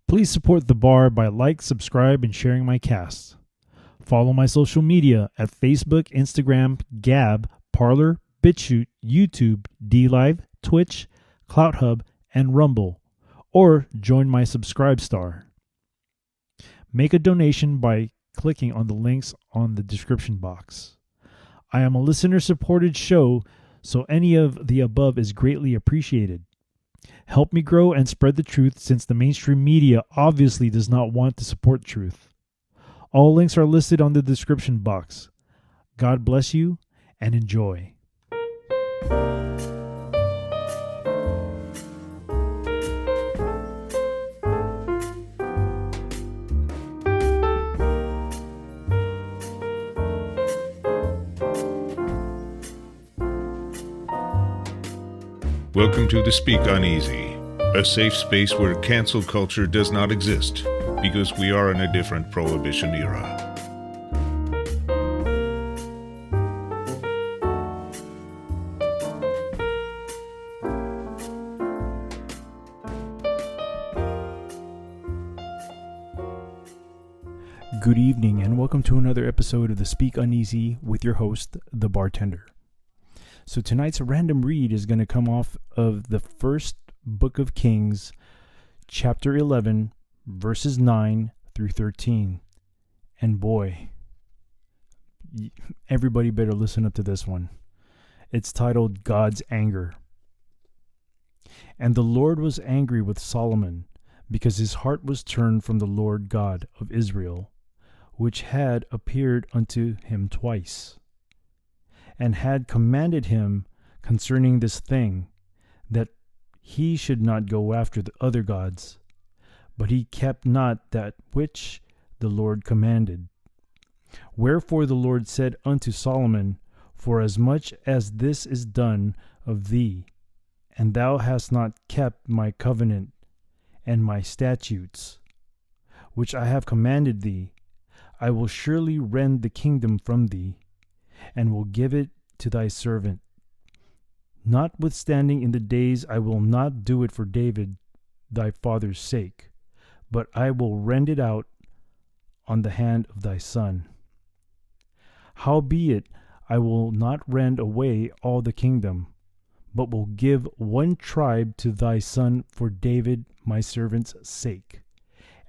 Please support the bar by subscribe, and sharing my cast. Follow my social media at Facebook, Instagram, Gab, Parler, BitChute, YouTube, DLive, Twitch, CloutHub, and Rumble, or join my Subscribe Star. Make a donation by clicking on the links on the description box. I am a listener-supported show, so any of the above is greatly appreciated. Help me grow and spread the truth, since the mainstream media obviously does not want to support truth. All links are listed on the description box. God bless you and enjoy. Welcome to the Speak Uneasy, a safe space where cancel culture does not exist, because we are in a different prohibition era. Good evening and welcome to another episode of the Speak Uneasy with your host, the bartender. So tonight's random read is going to come off of the first book of Kings, chapter 11, verses 9 through 13. And boy, everybody better listen up to this one. It's titled God's Anger. And the Lord was angry with Solomon, because his heart was turned from the Lord God of Israel, which had appeared unto him twice, and had commanded him concerning this thing, that he should not go after the other gods. But he kept not that which the Lord commanded. Wherefore the Lord said unto Solomon, Forasmuch as this is done of thee, and thou hast not kept my covenant and my statutes, which I have commanded thee, I will surely rend the kingdom from thee, and will give it to thy servant. Notwithstanding, in the days I will not do it for David thy father's sake, but I will rend it out on the hand of thy son. Howbeit, I will not rend away all the kingdom, but will give one tribe to thy son for David my servant's sake,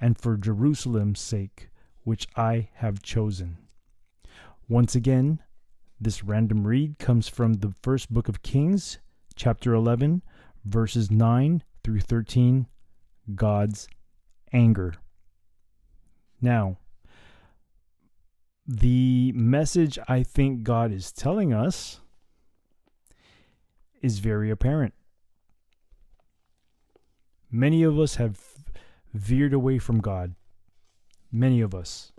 and for Jerusalem's sake, which I have chosen. Once again, this random read comes from the first book of Kings, chapter 11, verses 9 through 13, God's Anger. Now, the message I think God is telling us is very apparent. Many of us have veered away from God. Many of us,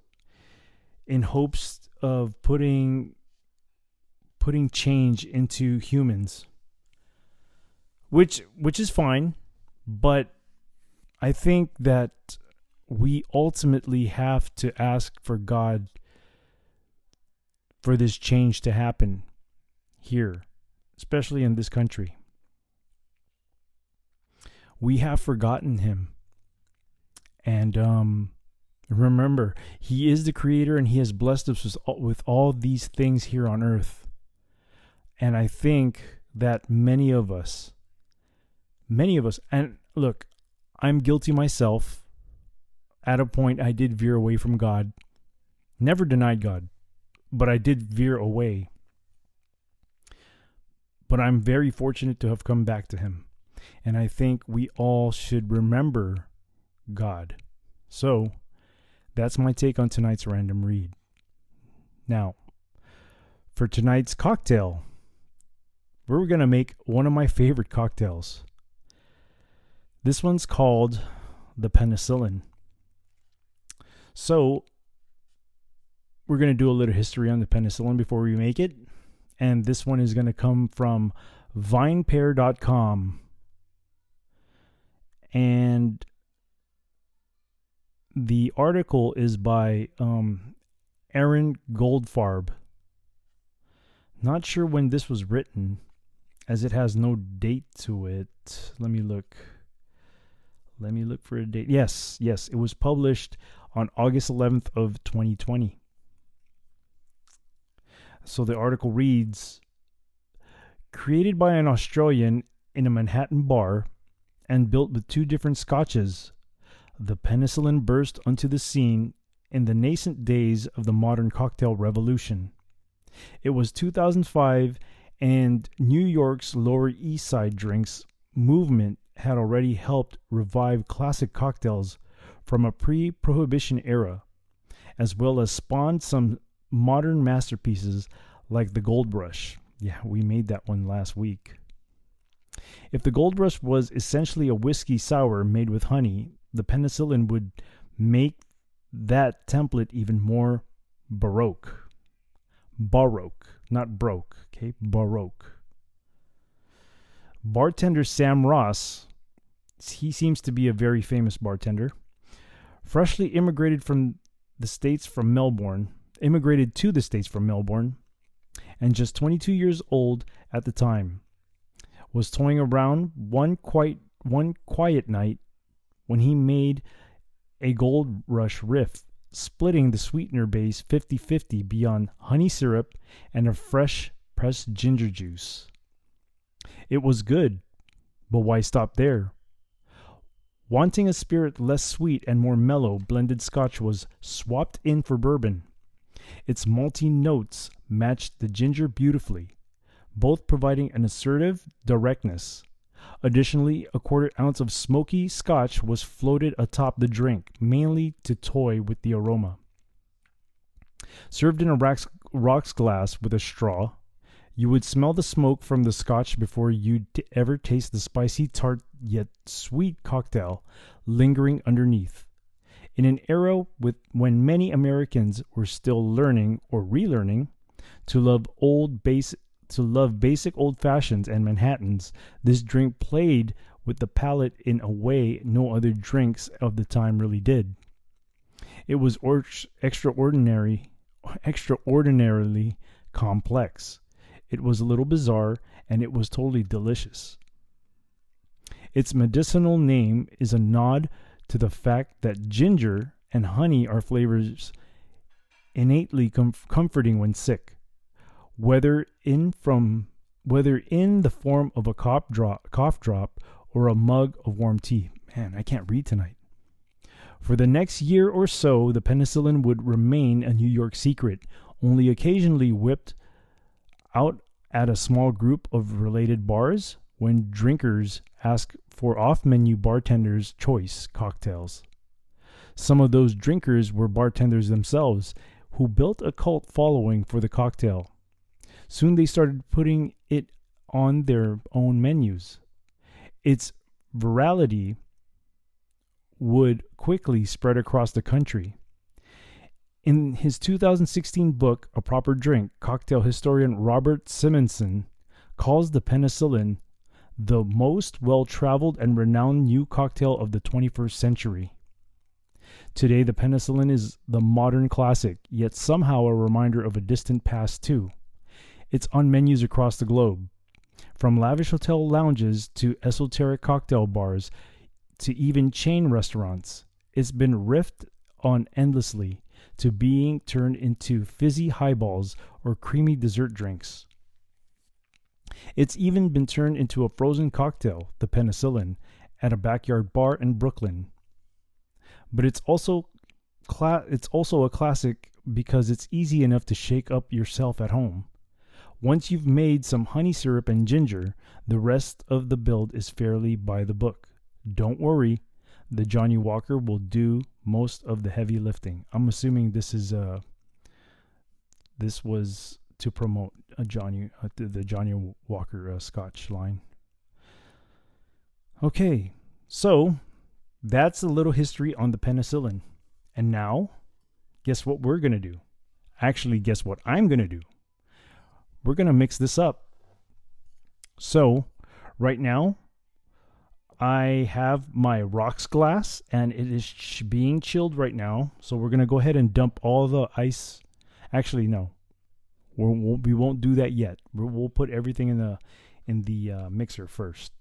in hopes of putting change into humans, which is fine, but I think that we ultimately have to ask for God for this change to happen here, especially in this country. We have forgotten him. And remember, he is the creator, and he has blessed us with all these things here on earth. And I think that many of us, and look, I'm guilty myself. At a point, I did veer away from God. Never denied God, but I did veer away. But I'm very fortunate to have come back to him. And I think we all should remember God. So, that's my take on tonight's random read. Now, for tonight's cocktail, we're going to make one of my favorite cocktails. This one's called the Penicillin. So, we're going to do a little history on the penicillin before we make it. And this one is going to come from vinepair.com. And the article is by Aaron Goldfarb. Not sure when this was written, as it has no date to it. Let me look. Let me look for a date. Yes, it was published on August 11th of 2020. So the article reads, created by an Australian in a Manhattan bar and built with 2 different scotches, the Penicillin burst onto the scene in the nascent days of the modern cocktail revolution. It was 2005, and New York's Lower East Side drinks movement had already helped revive classic cocktails from a pre-prohibition era, as well as spawned some modern masterpieces like the Gold Rush. Yeah, we made that one last week. If the Gold Rush was essentially a whiskey sour made with honey, the Penicillin would make that template even more baroque. Baroque, not broke, okay? Baroque. Bartender Sam Ross, he seems to be a very famous bartender, freshly immigrated to the States from Melbourne, and just 22 years old at the time, was toying around one quiet night when he made a Gold Rush riff, splitting the sweetener base 50-50 beyond honey syrup and a fresh pressed ginger juice. It was good, but why stop there? Wanting a spirit less sweet and more mellow, blended scotch was swapped in for bourbon. Its malty notes matched the ginger beautifully, both providing an assertive directness. Additionally, a 1/4 ounce of smoky scotch was floated atop the drink, mainly to toy with the aroma. Served in a rocks glass with a straw, you would smell the smoke from the scotch before you'd ever taste the spicy, tart, yet sweet cocktail lingering underneath. In an era when many Americans were still learning or relearning to love basic old fashions and Manhattans, this drink played with the palate in a way no other drinks of the time really did. It was extraordinarily complex. It was a little bizarre, and it was totally delicious. Its medicinal name is a nod to the fact that ginger and honey are flavors innately comforting when sick, whether in the form of a cough drop or a mug of warm tea. Man, I can't read tonight. For the next year or so, the Penicillin would remain a New York secret, only occasionally whipped out at a small group of related bars when drinkers asked for off-menu bartender's choice cocktails. Some of those drinkers were bartenders themselves, who built a cult following for the cocktail. Soon they started putting it on their own menus. Its virality would quickly spread across the country. In his 2016 book, A Proper Drink, cocktail historian Robert Simonson calls the Penicillin the most well-traveled and renowned new cocktail of the 21st century. Today, the Penicillin is the modern classic, yet somehow a reminder of a distant past too. It's on menus across the globe, from lavish hotel lounges to esoteric cocktail bars to even chain restaurants. It's been riffed on endlessly, to being turned into fizzy highballs or creamy dessert drinks. It's even been turned into a frozen cocktail, the Penicillin, at a backyard bar in Brooklyn. But it's also a classic because it's easy enough to shake up yourself at home. Once you've made some honey syrup and ginger, the rest of the build is fairly by the book. Don't worry, the Johnny Walker will do most of the heavy lifting. I'm assuming this was to promote the Johnny Walker Scotch line. Okay, so that's a little history on the Penicillin. And now, guess what we're going to do? Actually, guess what I'm going to do? We're going to mix this up. So, right now, I have my rocks glass, and it is being chilled right now. So we're going to go ahead and dump all the ice. Actually, no. We won't do that yet. We'll put everything in the mixer first.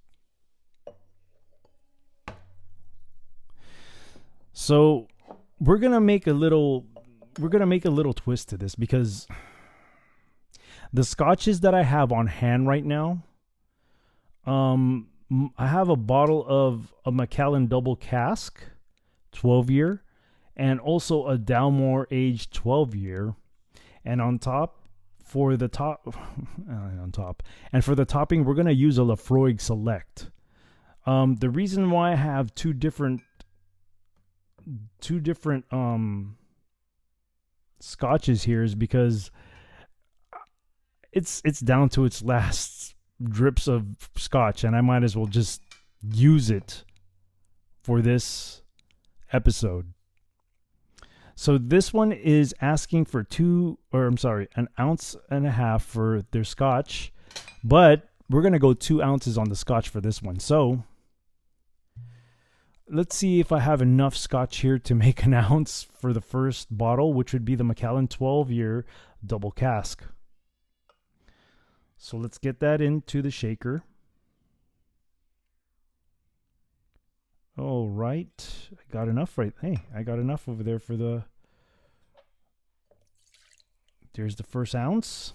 So we're gonna make a little twist to this, because the scotches that I have on hand right now, I have a bottle of a Macallan double cask 12-year, and also a Dalmore aged 12-year, and on top for the topping we're gonna use a Lafroig Select. The reason why I have two different scotches here is because it's down to its last drips of scotch, and I might as well just use it for this episode. So this one is asking for 1.5 ounces for their scotch, but we're gonna go 2 ounces on the scotch for this one. So let's see if I have enough scotch here to make an ounce for the first bottle, which would be the Macallan 12-year double cask. So let's get that into the shaker. All right, I got enough I got enough over there for the... There's the first ounce.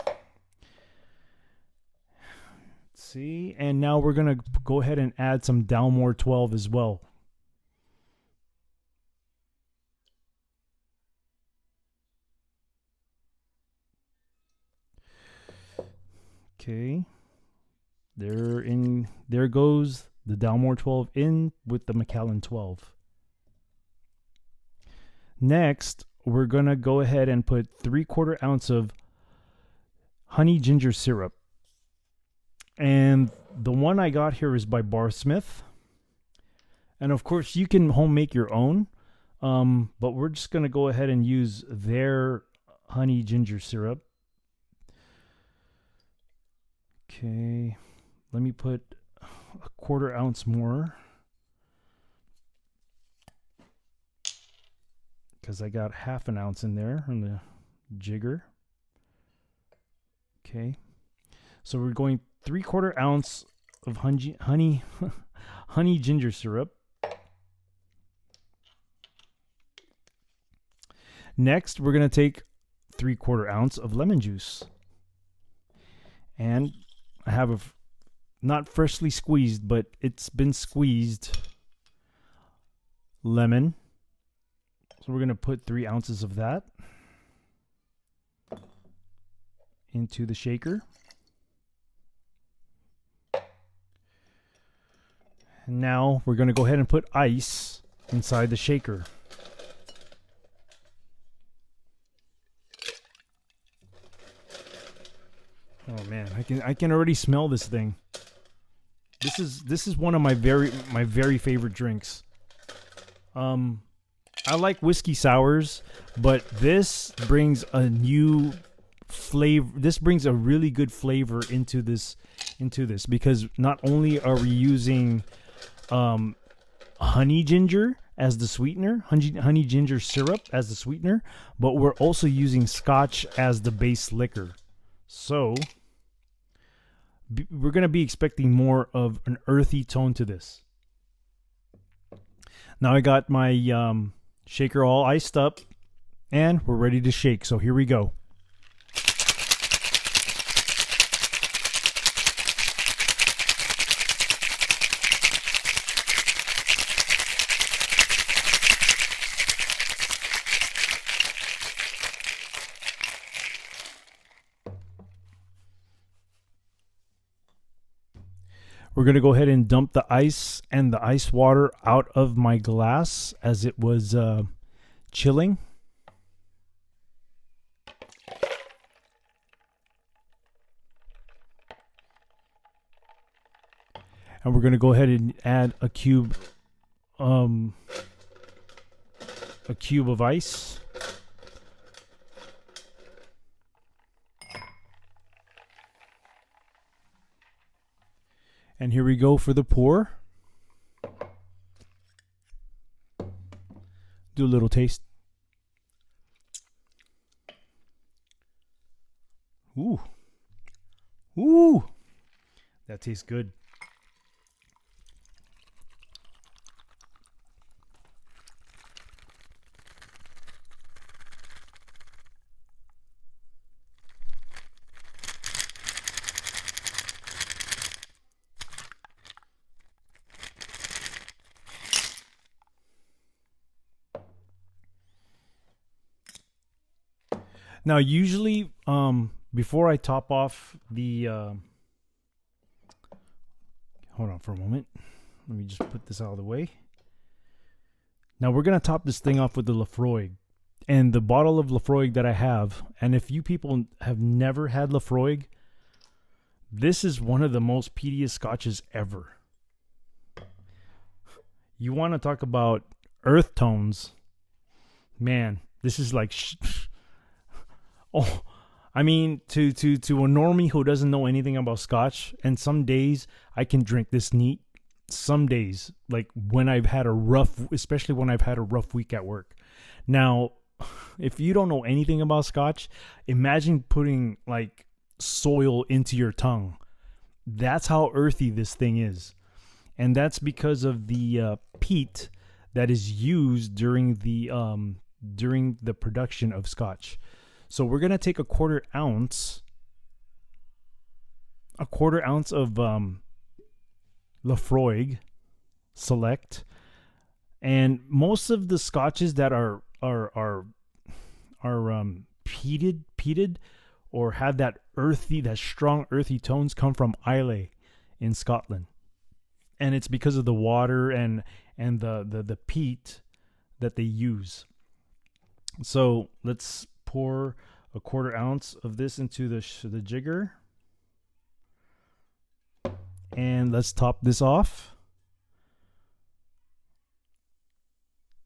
Let's see, and now we're gonna go ahead and add some Dalmore 12 as well. Okay, there goes the Dalmore 12 in with the Macallan 12. Next, we're gonna go ahead and put 3/4 ounce of honey ginger syrup, and the one I got here is by Bar Smith, and of course you can home make your own, but we're just gonna go ahead and use their honey ginger syrup. Okay, let me put 1/4 ounce more, because I got 1/2 ounce in there on the jigger. Okay, so we're going 3/4 ounce of honey ginger syrup. Next, we're going to take 3/4 ounce of lemon juice, and I have a not freshly squeezed, but it's been squeezed lemon. So we're going to put 3 ounces of that into the shaker. And now we're going to go ahead and put ice inside the shaker. Oh man, I can already smell this thing. This is one of my very favorite drinks. I like whiskey sours, but this brings a new flavor. This brings a really good flavor into this because not only are we using honey ginger as the sweetener, honey ginger syrup as the sweetener, but we're also using scotch as the base liquor. So we're going to be expecting more of an earthy tone to this. Now I got my shaker all iced up, and we're ready to shake. So here we go. We're going to go ahead and dump the ice and the ice water out of my glass as it was chilling. And we're going to go ahead and add a cube of ice. And here we go for the pour. Do a little taste. Ooh. Ooh. That tastes good. Now, usually, before I top off the, hold on for a moment. Let me just put this out of the way. Now we're gonna top this thing off with the Lafroig, and the bottle of Lafroig that I have. And if you people have never had Lafroig, this is one of the most peatiest scotches ever. You want to talk about earth tones, man? This is like, oh, I mean, to a normie who doesn't know anything about Scotch, and some days I can drink this neat. Some days, like when I've had a rough, especially when I've had a rough week at work. Now, if you don't know anything about Scotch, imagine putting like soil into your tongue. That's how earthy this thing is. And that's because of the peat that is used during the production of Scotch. So we're gonna take a quarter ounce of Lafroig Select, and most of the Scotches that are peated or have that strong earthy tones come from Islay in Scotland. And it's because of the water and the peat that they use. So let's pour a quarter ounce of this into the jigger. And let's top this off.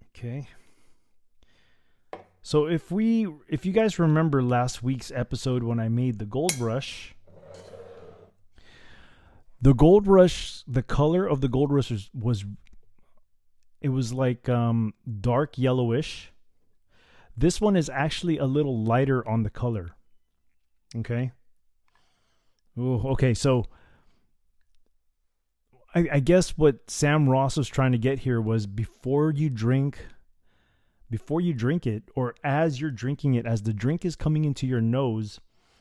Okay. So if you guys remember last week's episode when I made the Gold Rush, the color of the Gold Rush was like dark yellowish. This one is actually a little lighter on the color. Okay. Ooh, okay, so I guess what Sam Ross was trying to get here was before you drink it, or as you're drinking it, as the drink is coming into your nose,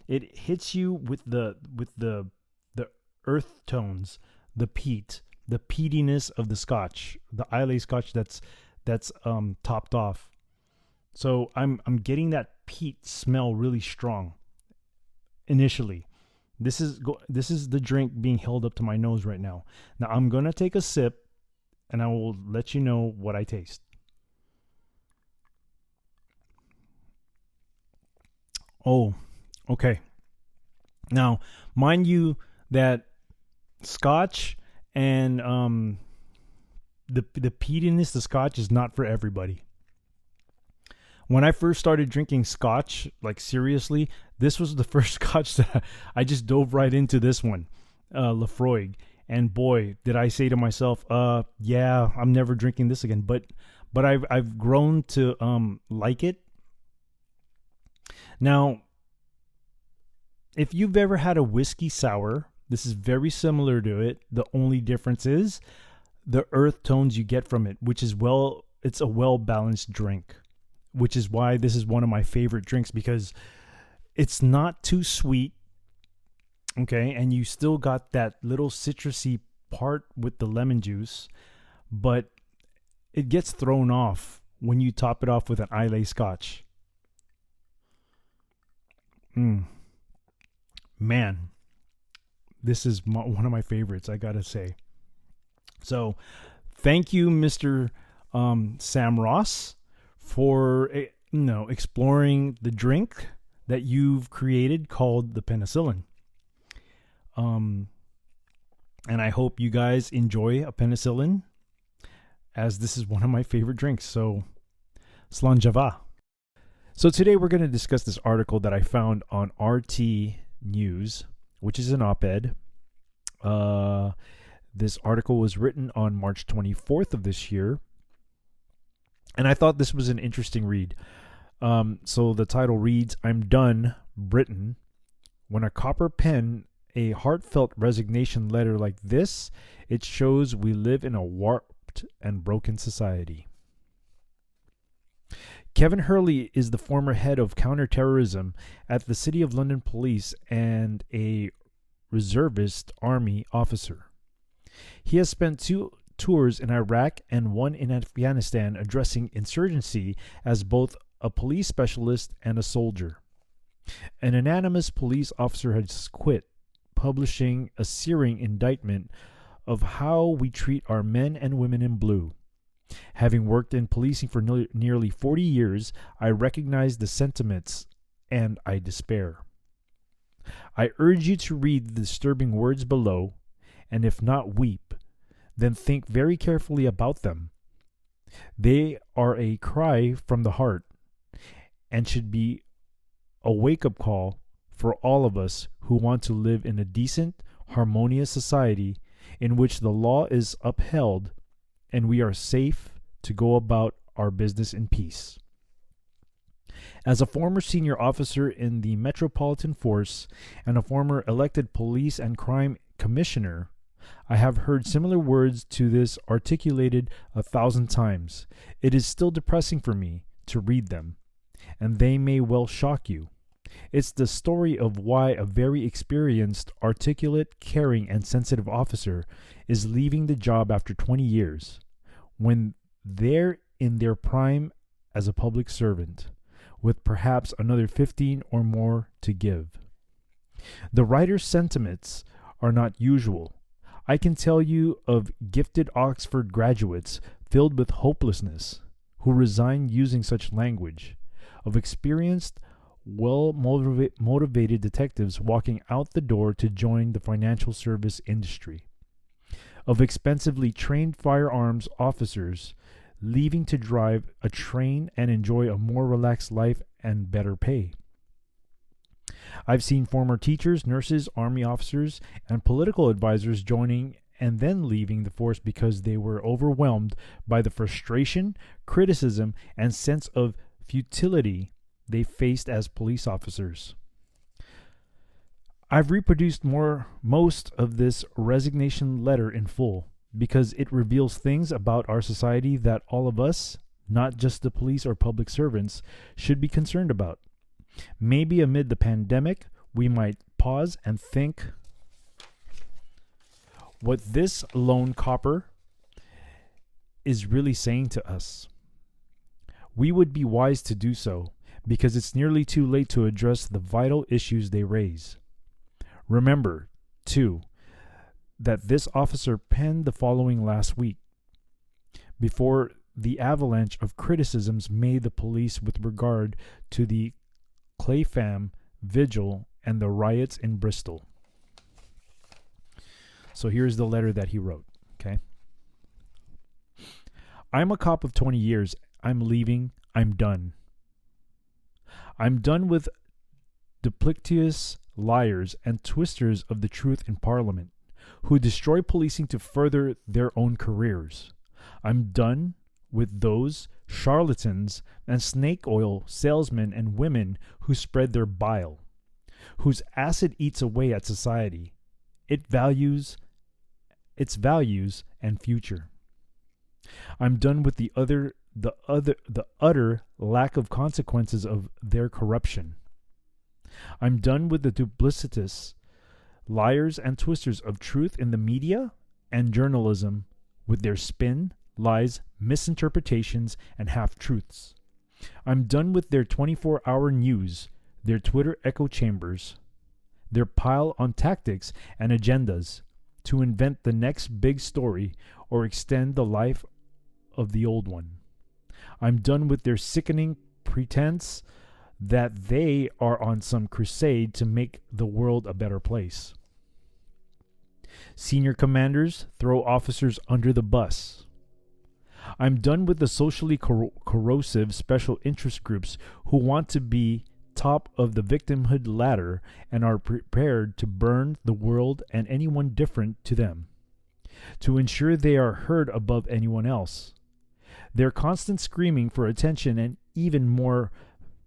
it hits you with the earth tones, the peatiness of the Scotch, the Islay Scotch that's topped off. So I'm getting that peat smell really strong initially. This is the drink being held up to my nose right now. Now I'm gonna take a sip, and I will let you know what I taste. Oh, okay. Now, mind you that Scotch and the peatiness of Scotch is not for everybody. When I first started drinking Scotch, like seriously, this was the first Scotch that I just dove right into this one, Lafroig. And boy, did I say to myself, yeah, I'm never drinking this again. But I've grown to like it. Now, if you've ever had a whiskey sour, this is very similar to it. The only difference is the earth tones you get from it, which is it's a well-balanced drink, which is why this is one of my favorite drinks, because it's not too sweet, okay, and you still got that little citrusy part with the lemon juice, but it gets thrown off when you top it off with an Islay Scotch. Man, this is one of my favorites, I gotta say. So, thank you, Mr. Sam Ross, for exploring the drink that you've created called the Penicillin. And I hope you guys enjoy a Penicillin, as this is one of my favorite drinks. So, Slan Java. So today we're going to discuss this article that I found on RT News, which is an op-ed. This article was written on March 24th of this year, and I thought this was an interesting read. So the title reads, "I'm done, Britain. When a copper pen a heartfelt resignation letter like this, it shows we live in a warped and broken society." Kevin Hurley is the former head of counterterrorism at the City of London Police and a reservist army officer. He has spent 2 tours in Iraq and 1 in Afghanistan addressing insurgency as both a police specialist and a soldier. An anonymous police officer has quit, publishing a searing indictment of how we treat our men and women in blue. Having worked in policing for nearly 40 years, I recognize the sentiments and I despair. I urge you to read the disturbing words below, and if not weep, then think very carefully about them. They are a cry from the heart and should be a wake-up call for all of us who want to live in a decent, harmonious society in which the law is upheld and we are safe to go about our business in peace. As a former senior officer in the Metropolitan Force and a former elected police and crime commissioner, I have heard similar words to this articulated 1,000 times. It is still depressing for me to read them, and they may well shock you. It's the story of why a very experienced, articulate, caring, and sensitive officer is leaving the job after 20 years, when they're in their prime as a public servant, with perhaps another 15 or more to give. The writer's sentiments are not usual. I can tell you of gifted Oxford graduates filled with hopelessness who resign using such language, of experienced, well-motivated detectives walking out the door to join the financial service industry, of expensively trained firearms officers leaving to drive a train and enjoy a more relaxed life and better pay. I've seen former teachers, nurses, army officers, and political advisors joining and then leaving the force because they were overwhelmed by the frustration, criticism, and sense of futility they faced as police officers. I've reproduced most of this resignation letter in full because it reveals things about our society that all of us, not just the police or public servants, should be concerned about. Maybe amid the pandemic, we might pause and think what this lone copper is really saying to us. We would be wise to do so, because it's nearly too late to address the vital issues they raise. Remember, too, that this officer penned the following last week, before the avalanche of criticisms made the police with regard to the Clapham vigil and the riots in Bristol. So here's the letter that he wrote, okay? I'm a cop of 20 years. I'm leaving. I'm done. I'm done with duplicitous liars and twisters of the truth in Parliament, who destroy policing to further their own careers. I'm done with those charlatans and snake oil salesmen and women who spread their bile, whose acid eats away at society, its values and future. I'm done with the utter lack of consequences of their corruption. I'm done with the duplicitous liars and twisters of truth in the media and journalism with their spin, lies, misinterpretations, and half-truths. I'm done with their 24-hour news, their Twitter echo chambers, their pile-on tactics and agendas to invent the next big story or extend the life of the old one. I'm done with their sickening pretense that they are on some crusade to make the world a better place. Senior commanders throw officers under the bus. I'm done with the socially corrosive special interest groups who want to be top of the victimhood ladder and are prepared to burn the world and anyone different to them, to ensure they are heard above anyone else. Their constant screaming for attention and even more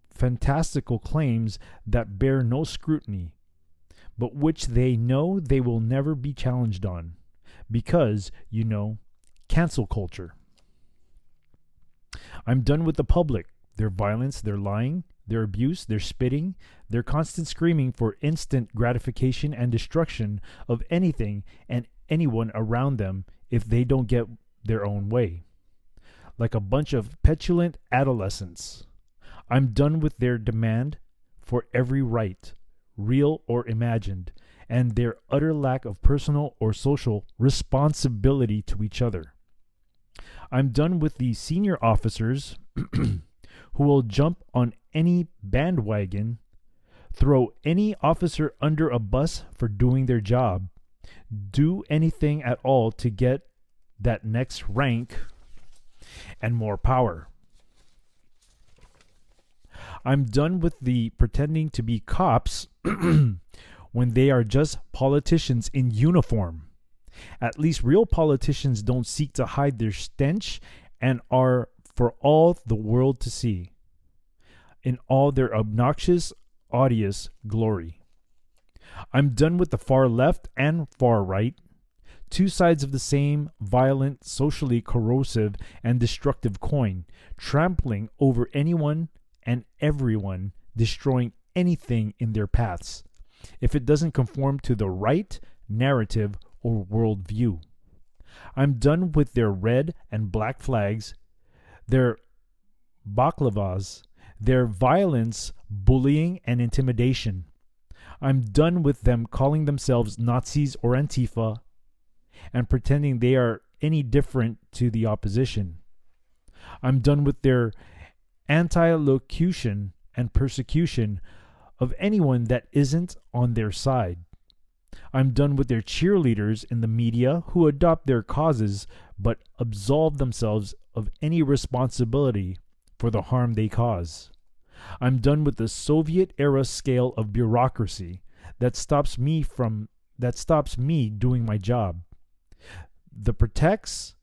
fantastical claims that bear no scrutiny, but which they know they will never be challenged on, because, cancel culture. I'm done with the public, their violence, their lying, their abuse, their spitting, their constant screaming for instant gratification and destruction of anything and anyone around them if they don't get their own way. Like a bunch of petulant adolescents. I'm done with their demand for every right, real or imagined, and their utter lack of personal or social responsibility to each other. I'm done with the senior officers who will jump on any bandwagon, throw any officer under a bus for doing their job, do anything at all to get that next rank and more power. I'm done with the pretending to be cops when they are just politicians in uniform. At least real politicians don't seek to hide their stench and are for all the world to see in all their obnoxious, odious glory. I'm done with the far left and far right, two sides of the same violent, socially corrosive, and destructive coin, trampling over anyone and everyone, destroying anything in their paths, if it doesn't conform to the right narrative or worldview. I'm done with their red and black flags, their baklavas, their violence, bullying, and intimidation. I'm done with them calling themselves Nazis or Antifa and pretending they are any different to the opposition. I'm done with their anti-locution and persecution of anyone that isn't on their side. I'm done with their cheerleaders in the media who adopt their causes but absolve themselves of any responsibility for the harm they cause. I'm done with the Soviet-era scale of bureaucracy that stops me doing my job. The projects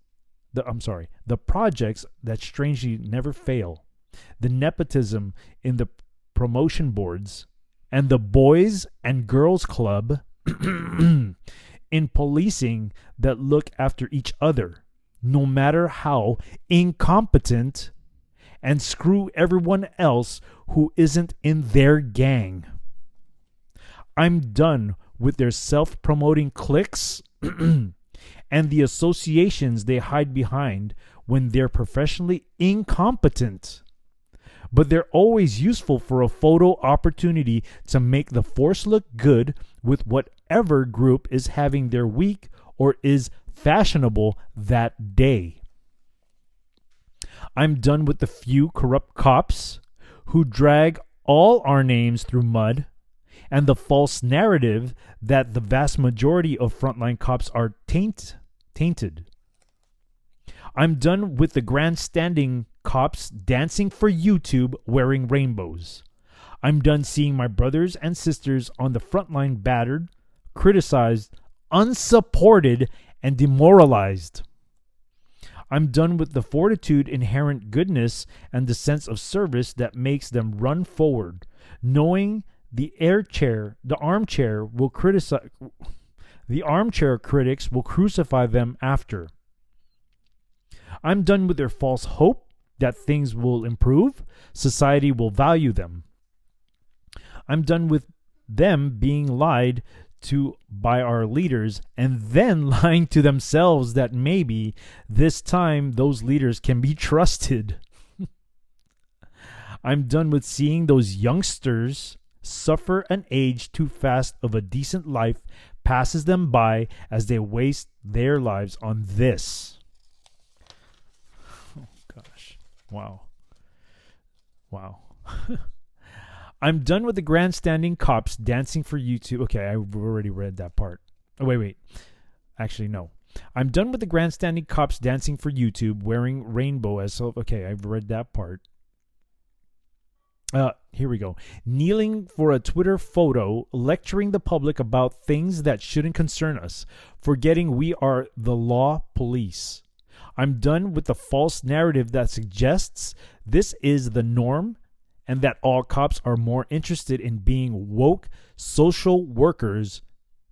that strangely never fail, the nepotism in the promotion boards, and the boys and girls club in policing that look after each other, no matter how incompetent, and screw everyone else who isn't in their gang. I'm done with their self-promoting cliques and the associations they hide behind when they're professionally incompetent. But they're always useful for a photo opportunity to make the force look good with whatever group is having their week or is fashionable that day. I'm done with the few corrupt cops who drag all our names through mud and the false narrative that the vast majority of frontline cops are tainted. I'm done with the grandstanding cops dancing for YouTube wearing rainbows. I'm done seeing my brothers and sisters on the front line battered, criticized, unsupported, and demoralized. I'm done with the fortitude, inherent goodness, and the sense of service that makes them run forward, knowing the armchair critics will crucify them after. I'm done with their false hope that things will improve, society will value them. I'm done with them being lied to by our leaders and then lying to themselves that maybe this time those leaders can be trusted. I'm done with seeing those youngsters suffer an age too fast of a decent life passes them by as they waste their lives on this. Oh gosh. Wow. I'm done with the grandstanding cops dancing for YouTube. Okay, I've already read that part. Oh, wait. Actually, no. I'm done with the grandstanding cops dancing for YouTube wearing rainbow as so. Okay, I've read that part. Here we go. Kneeling for a Twitter photo, lecturing the public about things that shouldn't concern us, forgetting we are the law police. I'm done with the false narrative that suggests this is the norm and that all cops are more interested in being woke social workers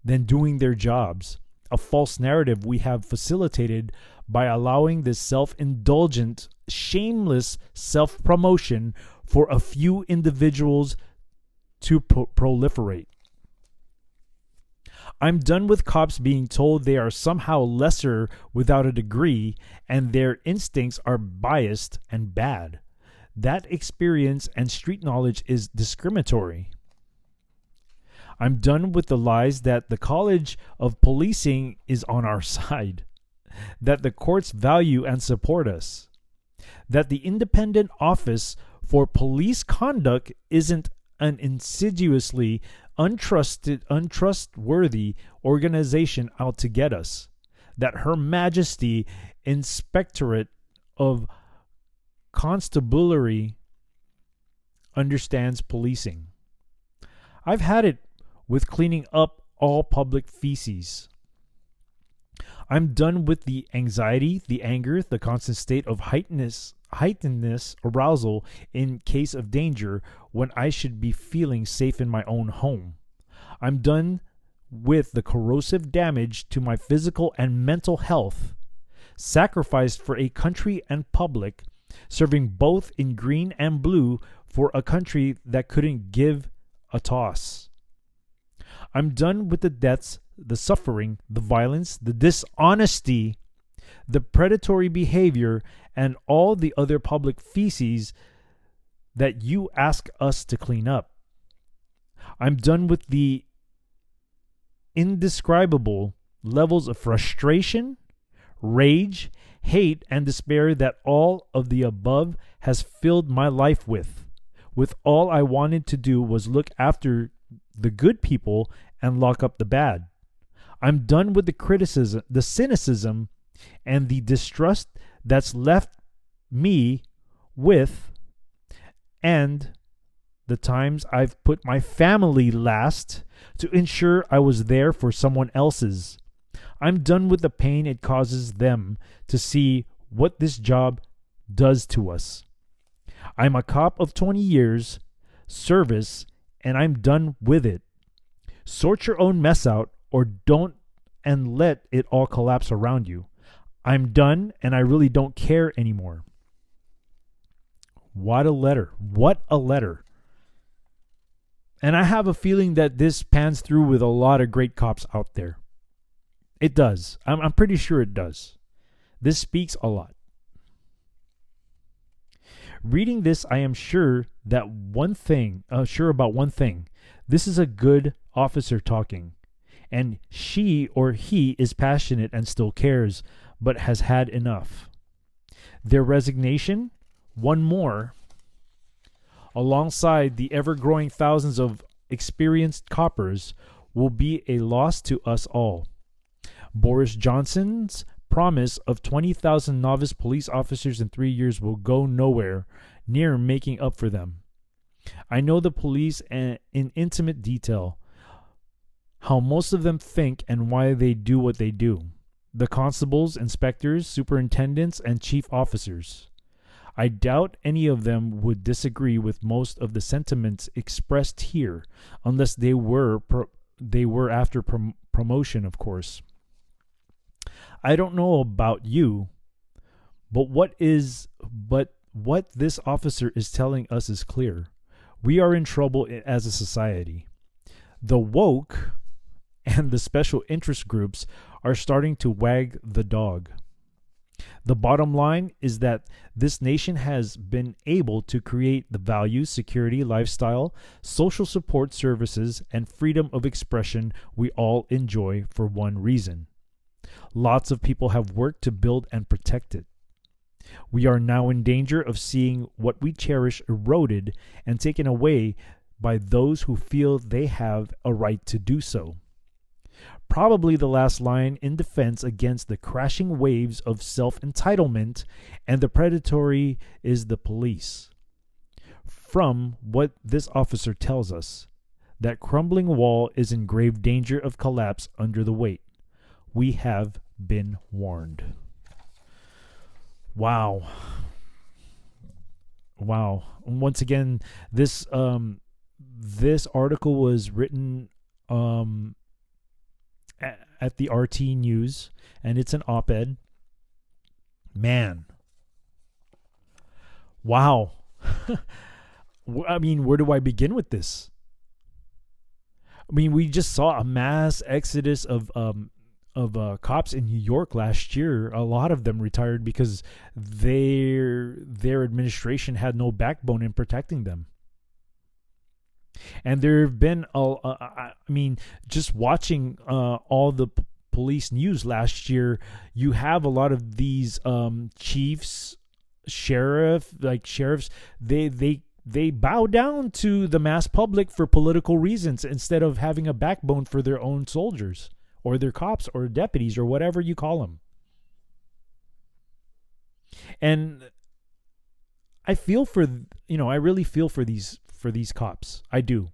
than doing their jobs. A false narrative we have facilitated by allowing this self-indulgent, shameless self-promotion for a few individuals to proliferate. I'm done with cops being told they are somehow lesser without a degree and their instincts are biased and bad. that experience and street knowledge is discriminatory. I'm done with the lies that the College of Policing is on our side, that the courts value and support us, that the Independent Office for Police Conduct isn't an insidiously untrustworthy organization out to get us, that Her Majesty Inspectorate of Constabulary understands policing. I've had it with cleaning up all public feces. I'm done with the anxiety, the anger, the constant state of heightenedness, arousal in case of danger when I should be feeling safe in my own home. I'm done with the corrosive damage to my physical and mental health, sacrificed for a country and public, serving both in green and blue for a country that couldn't give a toss. I'm done with the deaths, the suffering, the violence, the dishonesty, the predatory behavior, and all the other public feces that you ask us to clean up. I'm done with the indescribable levels of frustration, rage, hate, and despair that all of the above has filled my life with all I wanted to do was look after the good people and lock up the bad. I'm done with the criticism, the cynicism, and the distrust that's left me with, and the times I've put my family last to ensure I was there for someone else's. I'm done with the pain it causes them to see what this job does to us. I'm a cop of 20 years service, and I'm done with it. Sort your own mess out, or don't, and let it all collapse around you. I'm done, and I really don't care anymore. What a letter. What a letter. And I have a feeling that this pans through with a lot of great cops out there. It does. I'm pretty sure it does. This speaks a lot. Reading this, I am sure about one thing. This is a good officer talking, and she or he is passionate and still cares, but has had enough. Their resignation, one more, alongside the ever-growing thousands of experienced coppers, will be a loss to us all. Boris Johnson's promise of 20,000 novice police officers in 3 years will go nowhere near making up for them. I know the police in intimate detail, how most of them think and why they do what they do. The constables, inspectors, superintendents, and chief officers. I doubt any of them would disagree with most of the sentiments expressed here, unless they were after promotion, of course. I don't know about you, but what this officer is telling us is clear. We are in trouble as a society. The woke and the special interest groups are starting to wag the dog. The bottom line is that this nation has been able to create the values, security, lifestyle, social support services, and freedom of expression we all enjoy for one reason. Lots of people have worked to build and protect it. We are now in danger of seeing what we cherish eroded and taken away by those who feel they have a right to do so. Probably the last line in defense against the crashing waves of self-entitlement and the predatory is the police. From what this officer tells us, that crumbling wall is in grave danger of collapse under the weight. We have been warned. Wow. Once again, this article was written at the RT News, and it's an op-ed. Man. Wow. I mean, where do I begin with this? I mean, we just saw a mass exodus of cops in New York last year, a lot of them retired because their administration had no backbone in protecting them. And there have been, I mean, just watching all the police news last year, you have a lot of these chiefs, sheriffs. They bow down to the mass public for political reasons instead of having a backbone for their own soldiers or their cops or deputies or whatever you call them. And I feel for, I really feel for these cops. I do.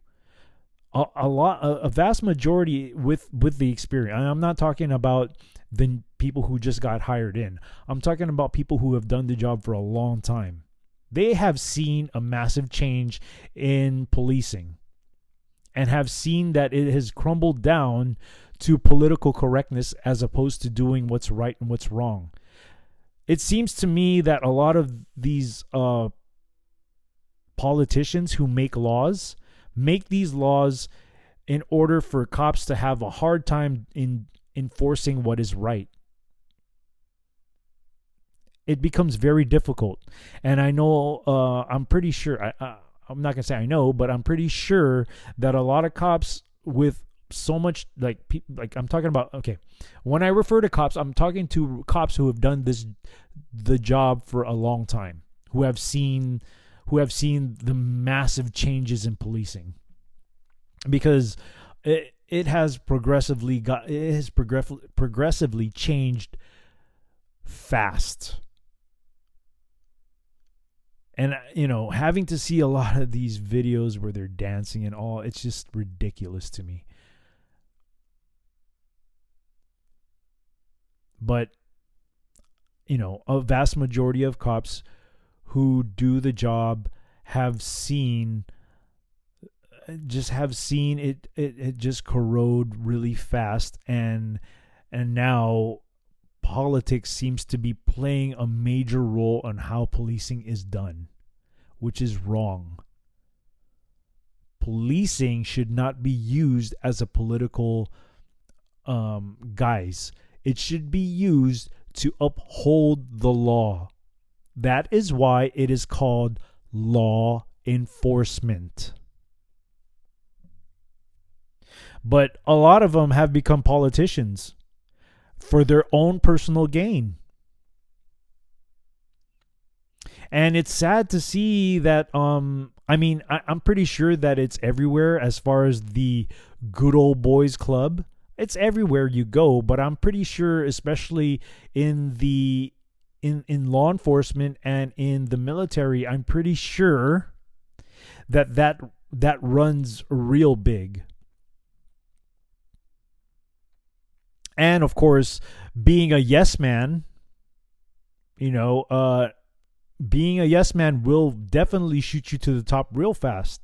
A vast majority with the experience. I'm not talking about the people who just got hired in. I'm talking about people who have done the job for a long time. They have seen a massive change in policing and have seen that it has crumbled down to political correctness as opposed to doing what's right and what's wrong. It seems to me that a lot of these politicians who make these laws in order for cops to have a hard time in enforcing what is right. It becomes very difficult. And I know, I'm pretty sure, I'm not going to say I know, but I'm pretty sure that a lot of cops with so much, like I'm talking about, okay, when I refer to cops, I'm talking to cops who have done the job for a long time, who have seen the massive changes in policing, because it has progressively changed fast. And having to see a lot of these videos where they're dancing and all, it's just ridiculous to me. But a vast majority of cops who do the job have seen it just corrode really fast, and now politics seems to be playing a major role on how policing is done, which is wrong. Policing should not be used as a political guise. It should be used to uphold the law. That is why it is called law enforcement. But a lot of them have become politicians for their own personal gain. And it's sad to see that, I'm pretty sure that it's everywhere as far as the good old boys club. It's everywhere you go, but I'm pretty sure, especially in law enforcement and in the military, I'm pretty sure that runs real big. And of course, being a yes man, being a yes man will definitely shoot you to the top real fast.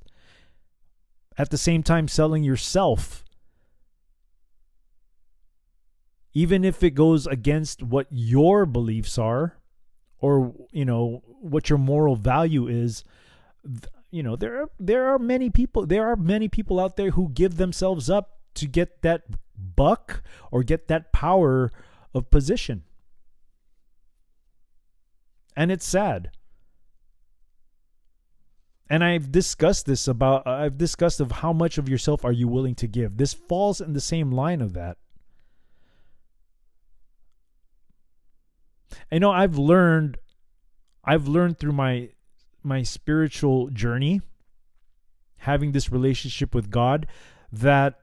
At the same time, selling yourself, even if it goes against what your beliefs are, or what your moral value is, there are many people out there who give themselves up to get that buck or get that power of position. And it's sad. And I've discussed of how much of yourself are you willing to give. This falls in the same line of that. I've learned through my spiritual journey, having this relationship with God, that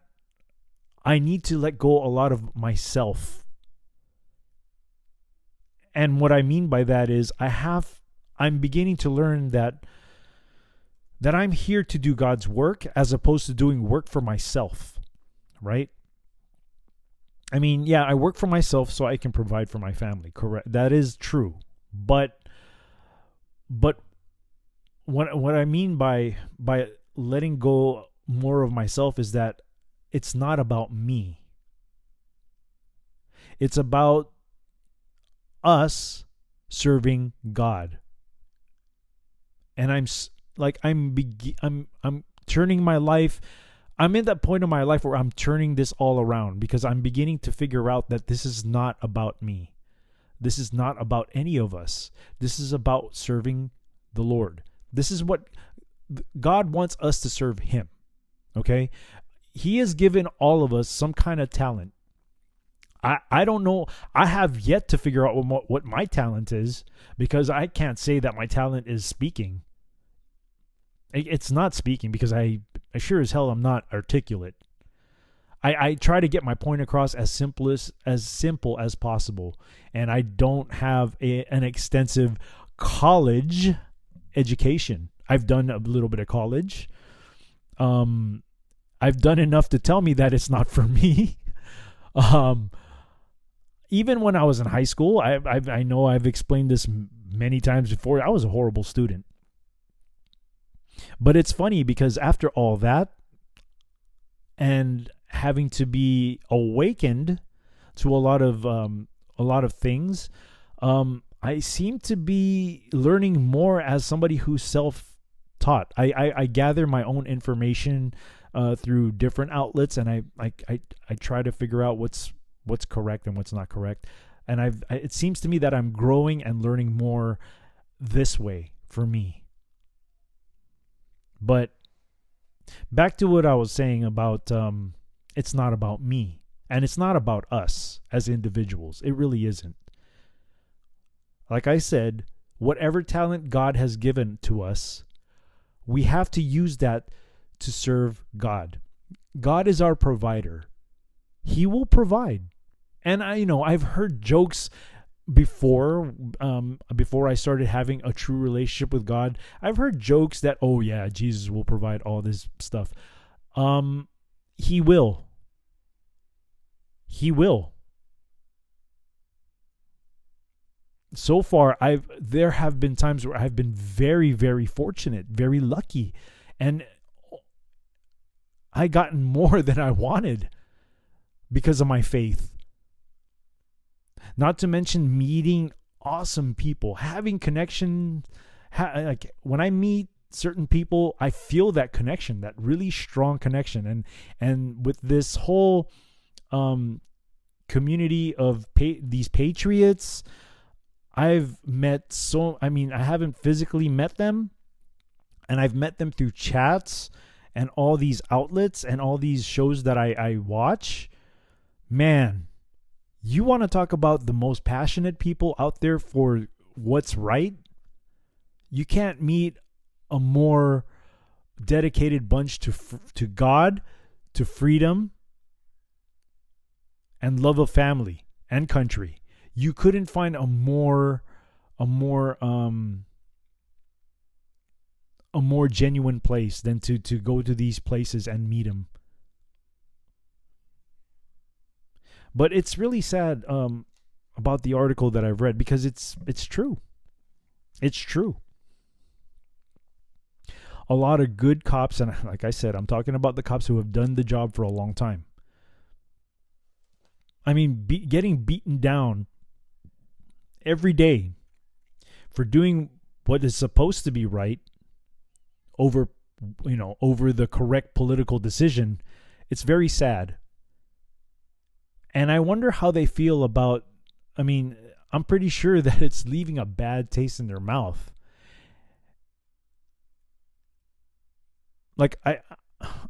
I need to let go a lot of myself. And what I mean by that is I'm beginning to learn that I'm here to do God's work as opposed to doing work for myself, right? I work for myself so I can provide for my family. Correct. That is true. But what I mean by letting go more of myself is that it's not about me. It's about us serving God. And I'm turning my life. I'm in that point of my life where I'm turning this all around because I'm beginning to figure out that this is not about me. This is not about any of us. This is about serving the Lord. This is what God wants us to serve Him. Okay? He has given all of us some kind of talent. I don't know. I have yet to figure out what my talent is, because I can't say that my talent is speaking. It's not speaking because I sure as hell I'm not articulate. I try to get my point across as simple as possible, and I don't have an extensive college education. I've done a little bit of college. I've done enough to tell me that it's not for me. Even when I was in high school, I know I've explained this many times before. I was a horrible student. But it's funny because after all that, and having to be awakened to a lot of things, I seem to be learning more as somebody who's self-taught. I gather my own information through different outlets, and I try to figure out what's correct and what's not correct. And it seems to me that I'm growing and learning more this way for me. But back to what I was saying about it's not about me, and it's not about us as individuals. It really isn't. Like I said, whatever talent God has given to us, we have to use that to serve God. God is our provider. He will provide. And I've heard jokes before I started having a true relationship with God. I've heard jokes that, oh yeah, Jesus will provide all this stuff. He will. So far, there have been times where I've been very, very fortunate, very lucky, and I gotten more than I wanted because of my faith. Not to mention meeting awesome people, having connection. Like when I meet certain people, I feel that connection, that really strong connection. And with this whole community of these patriots, I've met I haven't physically met them, and I've met them through chats and all these outlets and all these shows that I watch. Man, you want to talk about the most passionate people out there for what's right? You can't meet a more dedicated bunch to God, to freedom, and love of family and country. You couldn't find a more genuine place than to go to these places and meet them. But it's really sad about the article that I've read, because it's true. It's true. A lot of good cops, and like I said, I'm talking about the cops who have done the job for a long time. I mean, getting beaten down every day for doing what is supposed to be right over the correct political decision. It's very sad. And I wonder how they feel about, I'm pretty sure that it's leaving a bad taste in their mouth. Like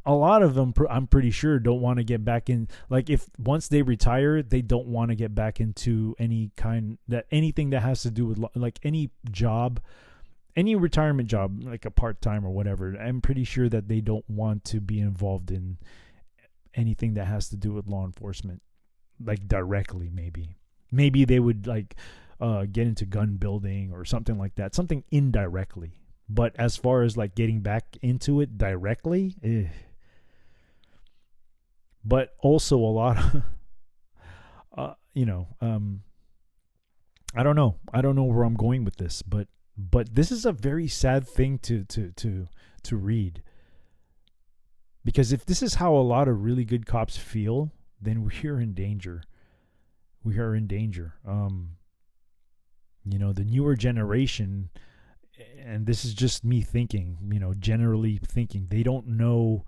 a lot of them, I'm pretty sure, don't want to get back in. Like if once they retire, they don't want to get back into anything that has to do with like any job, any retirement job, like a part-time or whatever. I'm pretty sure that they don't want to be involved in anything that has to do with law enforcement. Like directly, maybe they would like get into gun building or something like that, something indirectly. But as far as like getting back into it directly, but also a lot of, I don't know where I'm going with this, but this is a very sad thing to read, because if this is how a lot of really good cops feel, then we're in danger. We are in danger. The newer generation, and this is just me thinking, generally thinking, they don't know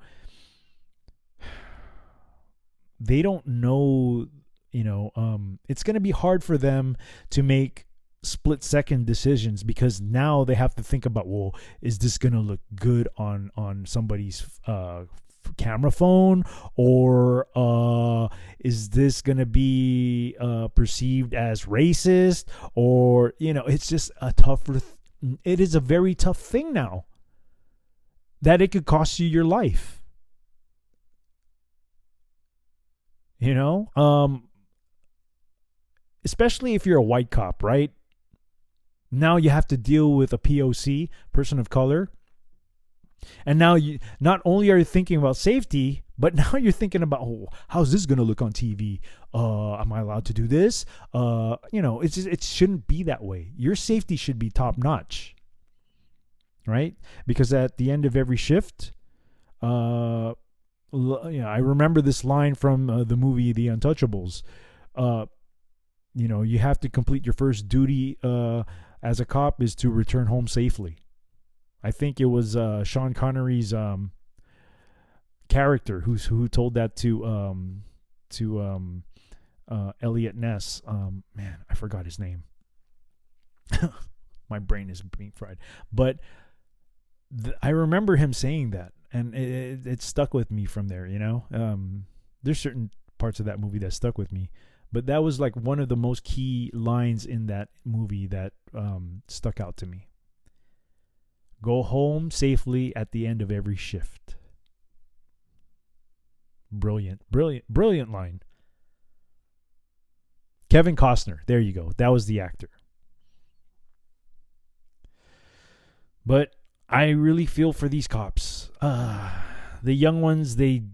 they don't know, it's going to be hard for them to make split second decisions, because now they have to think about, well, is this going to look good on somebody's camera phone, or is this going to be perceived as racist, or it's just it is a very tough thing now, that it could cost you your life. Especially if you're a white cop, right? Now you have to deal with a POC, person of color. And now you not only are you thinking about safety, but now you're thinking about, how's this going to look on TV? Am I allowed to do this? It shouldn't be that way. Your safety should be top notch, right? Because at the end of every shift, I remember this line from the movie The Untouchables. You have to complete your first duty as a cop is to return home safely. I think it was Sean Connery's character who told that to Elliot Ness. Man, I forgot his name. My brain is being fried. But I remember him saying that, and it stuck with me from there. There's certain parts of that movie that stuck with me, but that was like one of the most key lines in that movie that stuck out to me. Go home safely at the end of every shift. Brilliant line. Kevin Costner. There you go. That was the actor. But I really feel for these cops. The young ones, they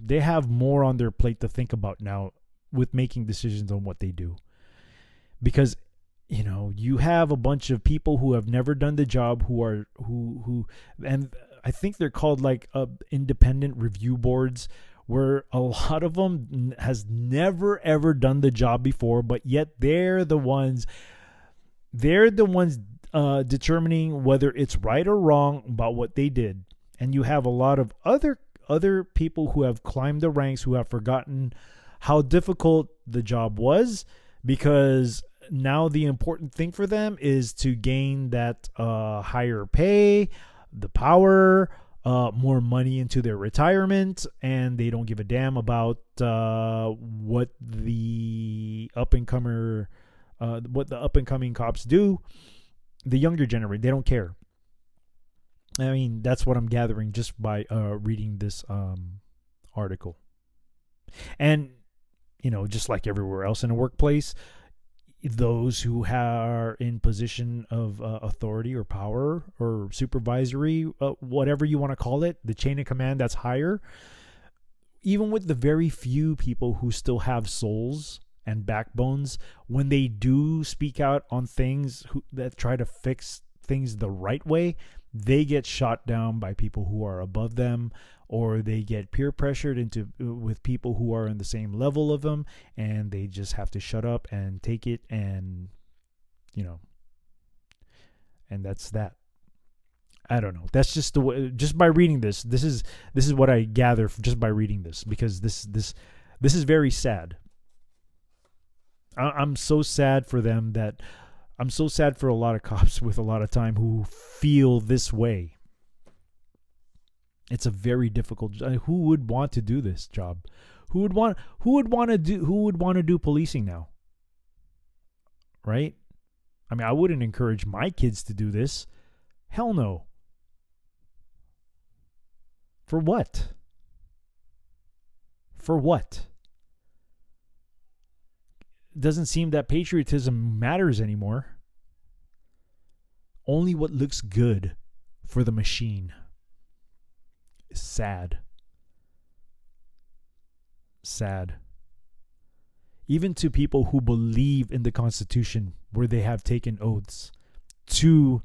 have more on their plate to think about now with making decisions on what they do. Because you have a bunch of people who have never done the job, who and I think they're called like independent review boards, where a lot of them has never ever done the job before, but yet they're the ones determining whether it's right or wrong about what they did. And you have a lot of other people who have climbed the ranks, who have forgotten how difficult the job was, because now the important thing for them is to gain that higher pay, the power, more money into their retirement, and they don't give a damn about what the up and coming cops do. The younger generation, they don't care. I mean, that's what I'm gathering just by reading this article. And just like everywhere else in a workplace, those who are in position of authority or power or supervisory, whatever you want to call it, the chain of command that's higher, even with the very few people who still have souls and backbones, when they do speak out on things that try to fix things the right way, they get shot down by people who are above them, or they get peer pressured into with people who are in the same level of them, and they just have to shut up and take it, and and that's that. I don't know. That's just the way. Just by reading this, this is what I gather just by reading this, because this is very sad. I'm so sad for them that. I'm so sad for a lot of cops with a lot of time who feel this way. It's a very difficult. Who would want to do this job? Who would want to do policing now? Right? I mean, I wouldn't encourage my kids to do this. Hell no. For what? For what? It doesn't seem that patriotism matters anymore. Only what looks good for the machine. Is sad. Sad. Even to people who believe in the Constitution, where they have taken oaths to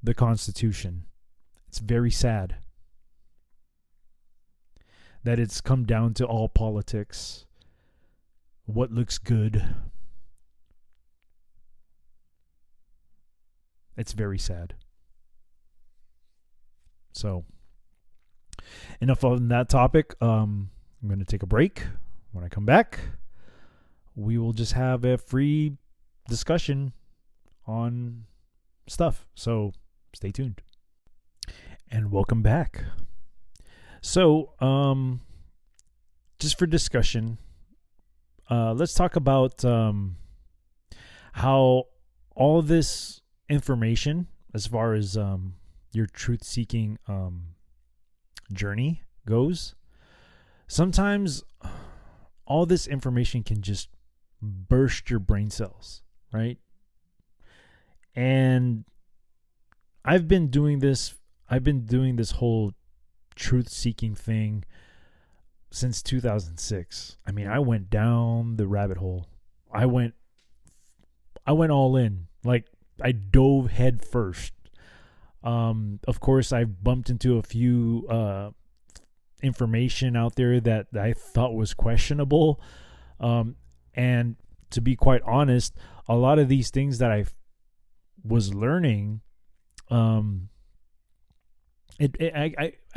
the Constitution. It's very sad that it's come down to all politics. What looks good. It's very sad. So, enough on that topic. I'm going to take a break. when I come back, we will just have a free discussion on stuff. So stay tuned. And welcome back. So, just for discussion, let's talk about how all this information, as far as your truth-seeking journey goes, sometimes all this information can just burst your brain cells, right? And I've been doing this whole truth-seeking thing since 2006. I mean, I went down the rabbit hole. I went all in. Like, I dove head first. Of course, I've bumped into a few information out there that I thought was questionable. And to be quite honest, a lot of these things that I was learning, at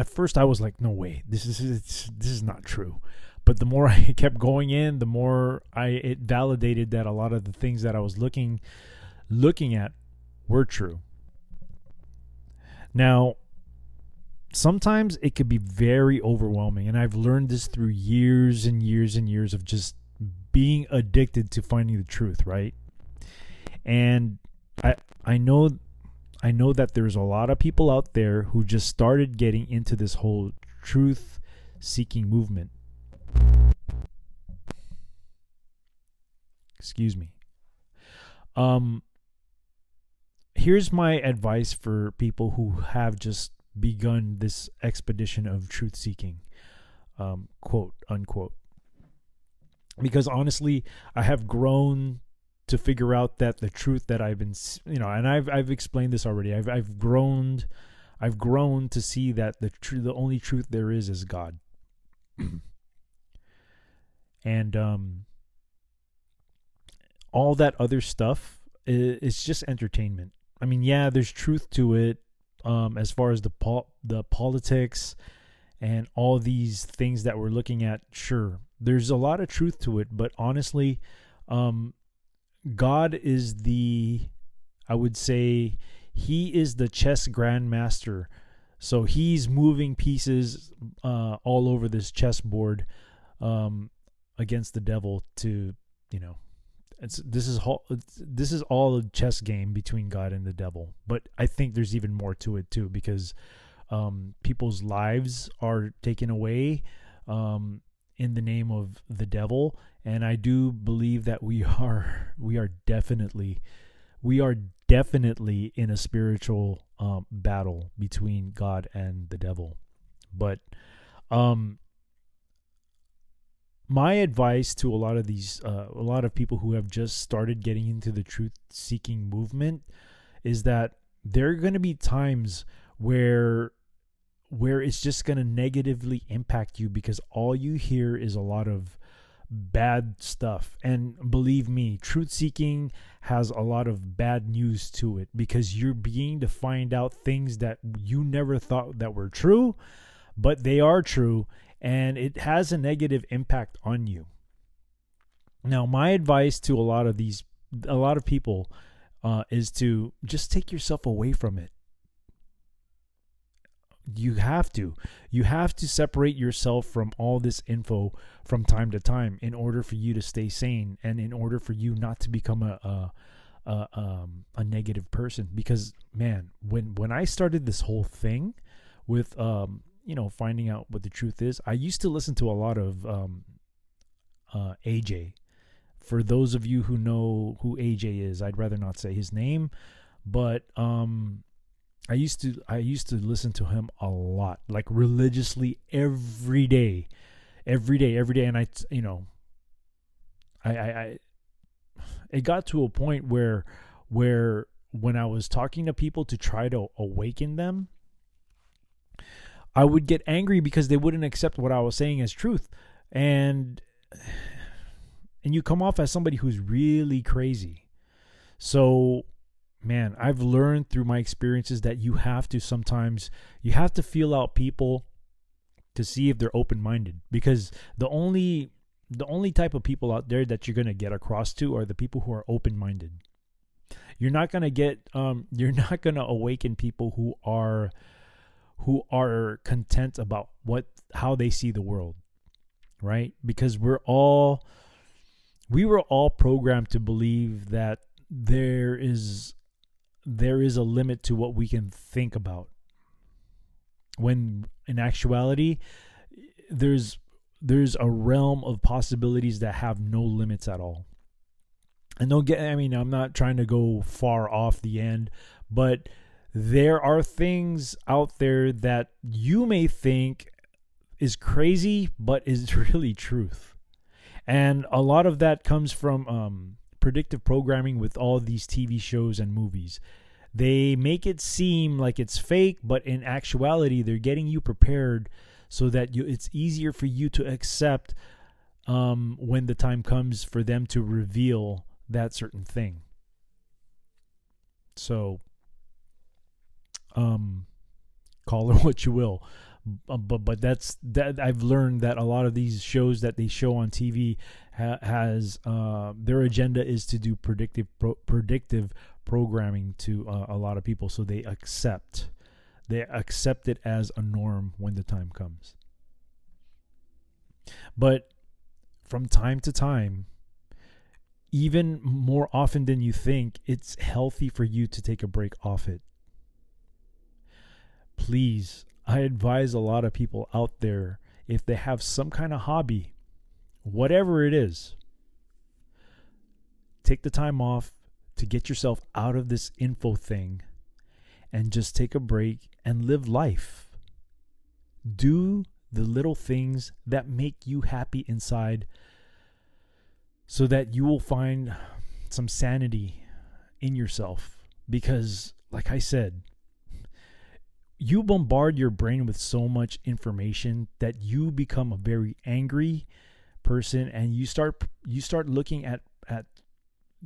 first I was like, no way, this is not true. But the more I kept going in, the more it validated that a lot of the things that I was looking at were true. Now, sometimes it could be very overwhelming, and I've learned this through years and years and years of just being addicted to finding the truth, right? And I know that there's a lot of people out there who just started getting into this whole truth-seeking movement. Excuse me. Here's my advice for people who have just begun this expedition of truth-seeking, quote unquote. Because honestly, I have grown to figure out that the truth that I've been, and I've explained this already. I've grown to see that the only truth there is God. And all that other stuff is just entertainment. I mean, yeah, there's truth to it, as far as the politics and all these things that we're looking at. Sure, there's a lot of truth to it, but honestly, God is I would say, he is the chess grandmaster. So he's moving pieces all over this chessboard against the devil to, this is all a chess game between God and the devil. But I think there's even more to it too, because people's lives are taken away in the name of the devil. And I do believe that we are definitely in a spiritual battle between God and the devil. But my advice to a lot of people who have just started getting into the truth-seeking movement is that there are going to be times where it's just going to negatively impact you, because all you hear is a lot of bad stuff. And believe me, truth-seeking has a lot of bad news to it, because you're beginning to find out things that you never thought that were true, but they are true, and it has a negative impact on you. Now, my advice to a lot of people is to just take yourself away from it. You have to separate yourself from all this info from time to time in order for you to stay sane, and in order for you not to become a negative person. Because man, when I started this whole thing with finding out what the truth is, I used to listen to a lot of AJ. For those of you who know who AJ is, I'd rather not say his name, but I used to listen to him a lot, like religiously every day, and I it got to a point where when I was talking to people to try to awaken them, I would get angry because they wouldn't accept what I was saying as truth, and you come off as somebody who's really crazy. So man, I've learned through my experiences that you have to feel out people to see if they're open-minded, because the only the only type of people out there that you're going to get across to are the people who are open-minded. You're not going to you're not going to awaken people who are content about how they see the world, right? Because we were all programmed to believe that there is a limit to what we can think about, when in actuality there's a realm of possibilities that have no limits at all. And I'm not trying to go far off the end, but there are things out there that you may think is crazy, but is really truth. And a lot of that comes from predictive programming with all these TV shows and movies. They make it seem like it's fake, but in actuality, they're getting you prepared so that it's easier for you to accept when the time comes for them to reveal that certain thing. So, call it what you will. But that I've learned that a lot of these shows that they show on TV has their agenda is to do predictive programming to a lot of people, so they accept it as a norm when the time comes. But from time to time, even more often than you think, it's healthy for you to take a break off it. Please, I advise a lot of people out there, if they have some kind of hobby, whatever it is, take the time off to get yourself out of this info thing and just take a break and live life. Do the little things that make you happy inside, so that you will find some sanity in yourself. Because, like I said, you bombard your brain with so much information that you become a very angry person, and you start looking at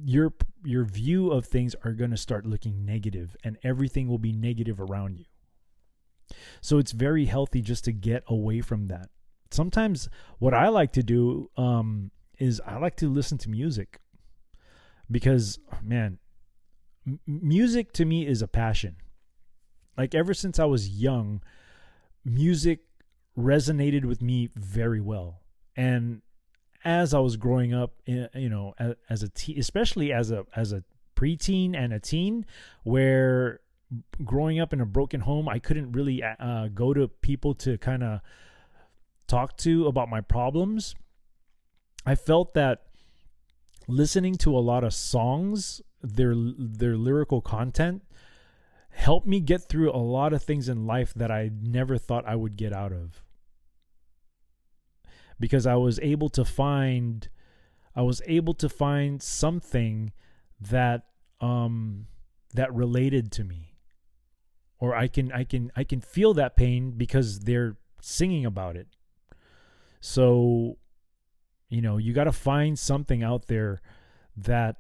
your view of things are going to start looking negative, and everything will be negative around you. So it's very healthy just to get away from that. Sometimes what I like to do is I like to listen to music, because, man, music to me is a passion. Like, ever since I was young, music resonated with me very well. And as I was growing up, as a especially as a preteen and a teen, where growing up in a broken home, I couldn't really go to people to kind of talk to about my problems. I felt that listening to a lot of songs, their lyrical content, helped me get through a lot of things in life that I never thought I would get out of. Because I was able to find something that related to me, or I can feel that pain because they're singing about it. So, you got to find something out there that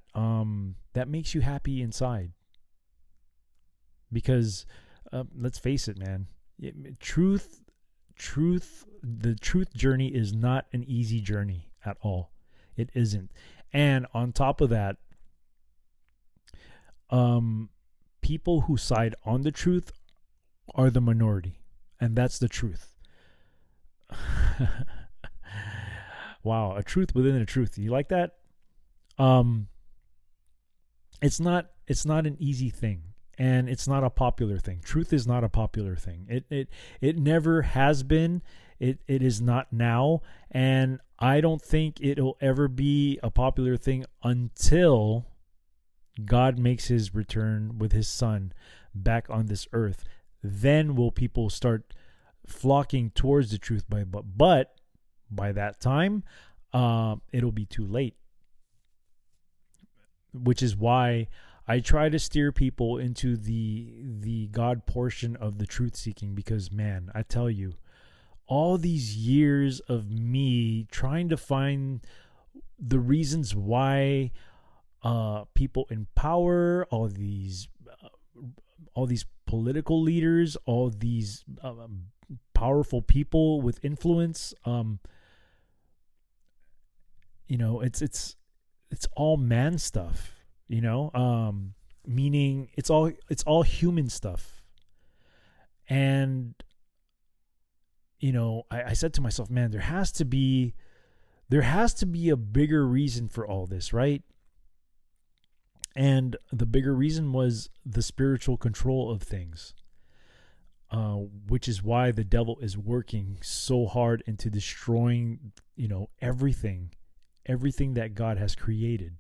makes you happy inside. Because let's face it, man, the truth journey is not an easy journey at all. It isn't. And on top of that, people who side on the truth are the minority, and that's the truth. Wow, a truth within a truth. You like that? It's not an easy thing, and it's not a popular thing. Truth is not a popular thing. It never has been. It is not now, and I don't think it'll ever be a popular thing until God makes his return with his son back on this earth. Then will people start flocking towards the truth, but by that time, it'll be too late. Which is why I try to steer people into the God portion of the truth seeking, because, man, I tell you, all these years of me trying to find the reasons why people in power, all these political leaders, all these powerful people with influence, it's all man stuff, meaning it's all human stuff. And I said to myself, man, there has to be a bigger reason for all this, right? And the bigger reason was the spiritual control of things, which is why the devil is working so hard into destroying, everything that God has created.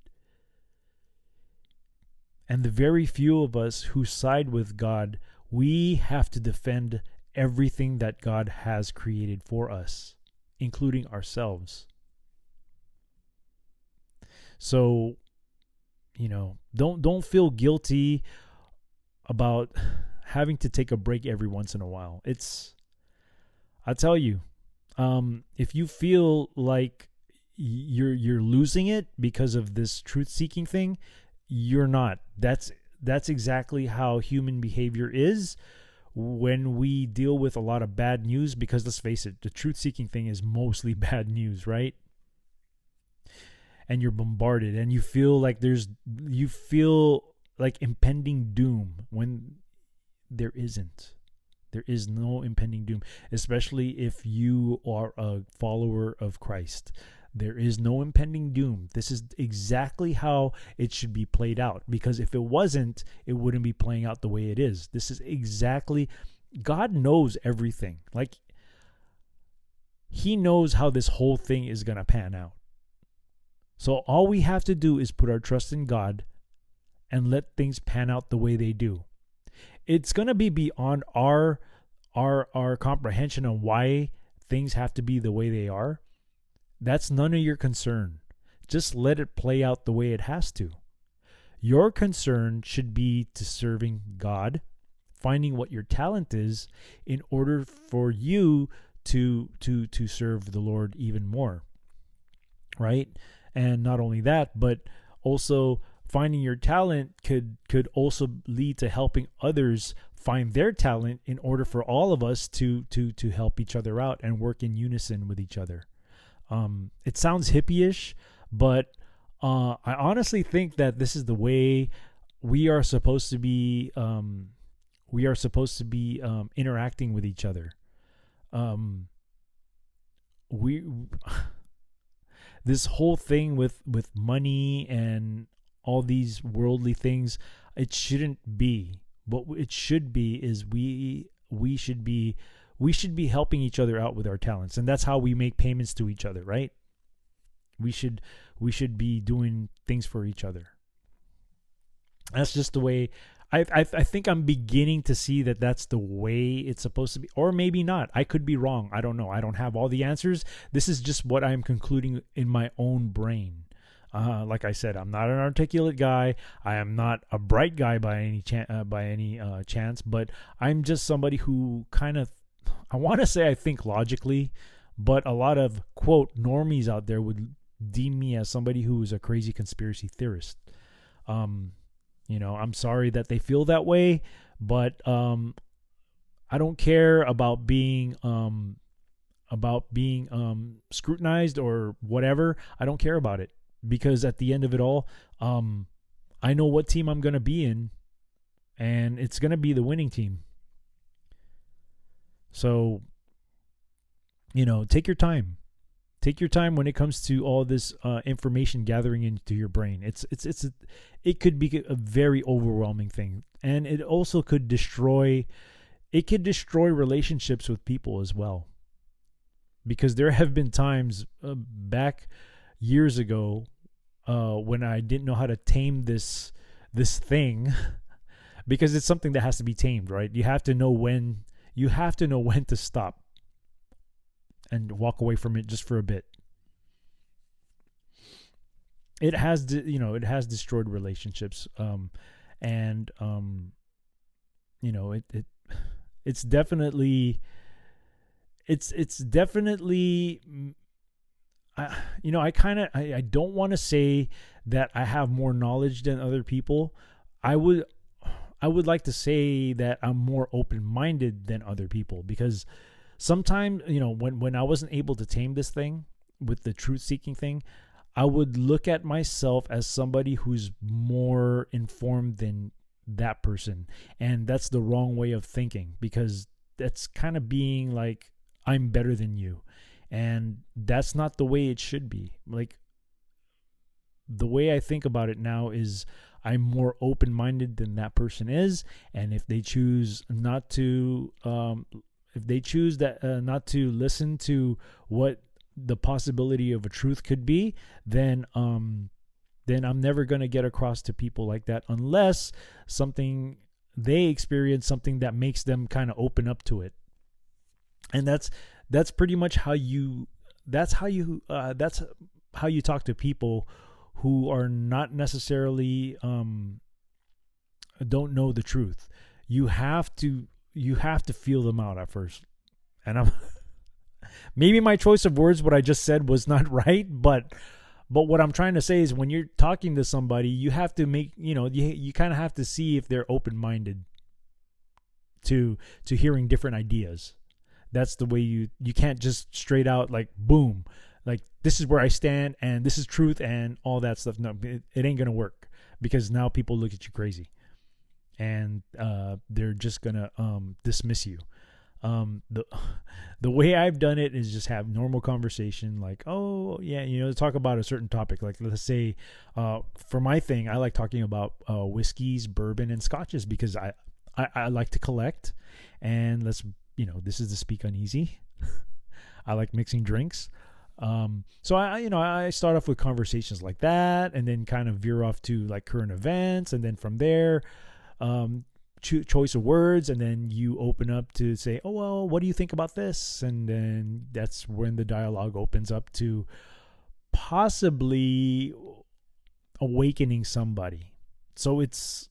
And the very few of us who side with God, we have to defend everything that God has created for us, including ourselves. So, don't feel guilty about having to take a break every once in a while. I tell you, if you feel like you're losing it because of this truth-seeking thing, you're not. That's exactly how human behavior is when we deal with a lot of bad news, because let's face it, the truth-seeking thing is mostly bad news, right? And you're bombarded and you feel like impending doom when there isn't. There is no impending doom, especially if you are a follower of Christ. There is no impending doom. This is exactly how it should be played out, because if it wasn't, it wouldn't be playing out the way it is. This is exactly, God knows everything. Like, He knows how this whole thing is going to pan out. So all we have to do is put our trust in God and let things pan out the way they do. It's going to be beyond our comprehension on why things have to be the way they are. That's none of your concern. Just let it play out the way it has to. Your concern should be to serving God, finding what your talent is in order for you to serve the Lord even more. Right? And not only that, but also finding your talent could also lead to helping others find their talent in order for all of us to help each other out and work in unison with each other. It sounds hippie-ish, but I honestly think that this is the way we are supposed to be. Interacting with each other. This whole thing with money and all these worldly things, it shouldn't be. What it should be is we should be helping each other out with our talents, and that's how we make payments to each other, right? We should be doing things for each other. That's just the way. I think I'm beginning to see that that's the way it's supposed to be, or maybe not. I could be wrong. I don't know. I don't have all the answers. This is just what I'm concluding in my own brain. Like I said, I'm not an articulate guy. I am not a bright guy by any chance, but I'm just somebody who kind of, I want to say I think logically, but a lot of, quote, normies out there would deem me as somebody who is a crazy conspiracy theorist. I'm sorry that they feel that way, but I don't care about being scrutinized or whatever. I don't care about it, because at the end of it all, I know what team I'm going to be in, and it's going to be the winning team. So, take your time. Take your time when it comes to all this information gathering into your brain. It could be a very overwhelming thing, and it also could destroy relationships with people as well. Because there have been times back years ago when I didn't know how to tame this thing, because it's something that has to be tamed, right? You have to know when to stop and walk away from it just for a bit. It has destroyed relationships, it's definitely I don't want to say that I have more knowledge than other people. I would like to say that I'm more open-minded than other people, because sometimes, when I wasn't able to tame this thing with the truth-seeking thing, I would look at myself as somebody who's more informed than that person. And that's the wrong way of thinking, because that's kind of being like, I'm better than you. And that's not the way it should be. Like, the way I think about it now is I'm more open-minded than that person is. And if they choose not to, not to listen to what the possibility of a truth could be, then I'm never going to get across to people like that, unless they experience something that makes them kind of open up to it. And that's pretty much how you talk to people who are not necessarily don't know the truth. You have to feel them out at first. And maybe my choice of words, what I just said, was not right, but what I'm trying to say is, when you're talking to somebody, you have to make, you kind of have to see if they're open-minded to hearing different ideas. That's the way you can't just straight out like, boom, like, this is where I stand and this is truth and all that stuff. No, it ain't gonna work, because now people look at you crazy, and they're just gonna dismiss you. The way I've done it is just have normal conversation, like, oh yeah, talk about a certain topic. Like, let's say, for my thing, I like talking about whiskeys, bourbon, and scotches, because I like to collect, and this is the Speak Uneasy. I like mixing drinks. So I start off with conversations like that, and then kind of veer off to like current events, and then from there, choice of words, and then you open up to say, oh well, what do you think about this? And then that's when the dialogue opens up to possibly awakening somebody. So it's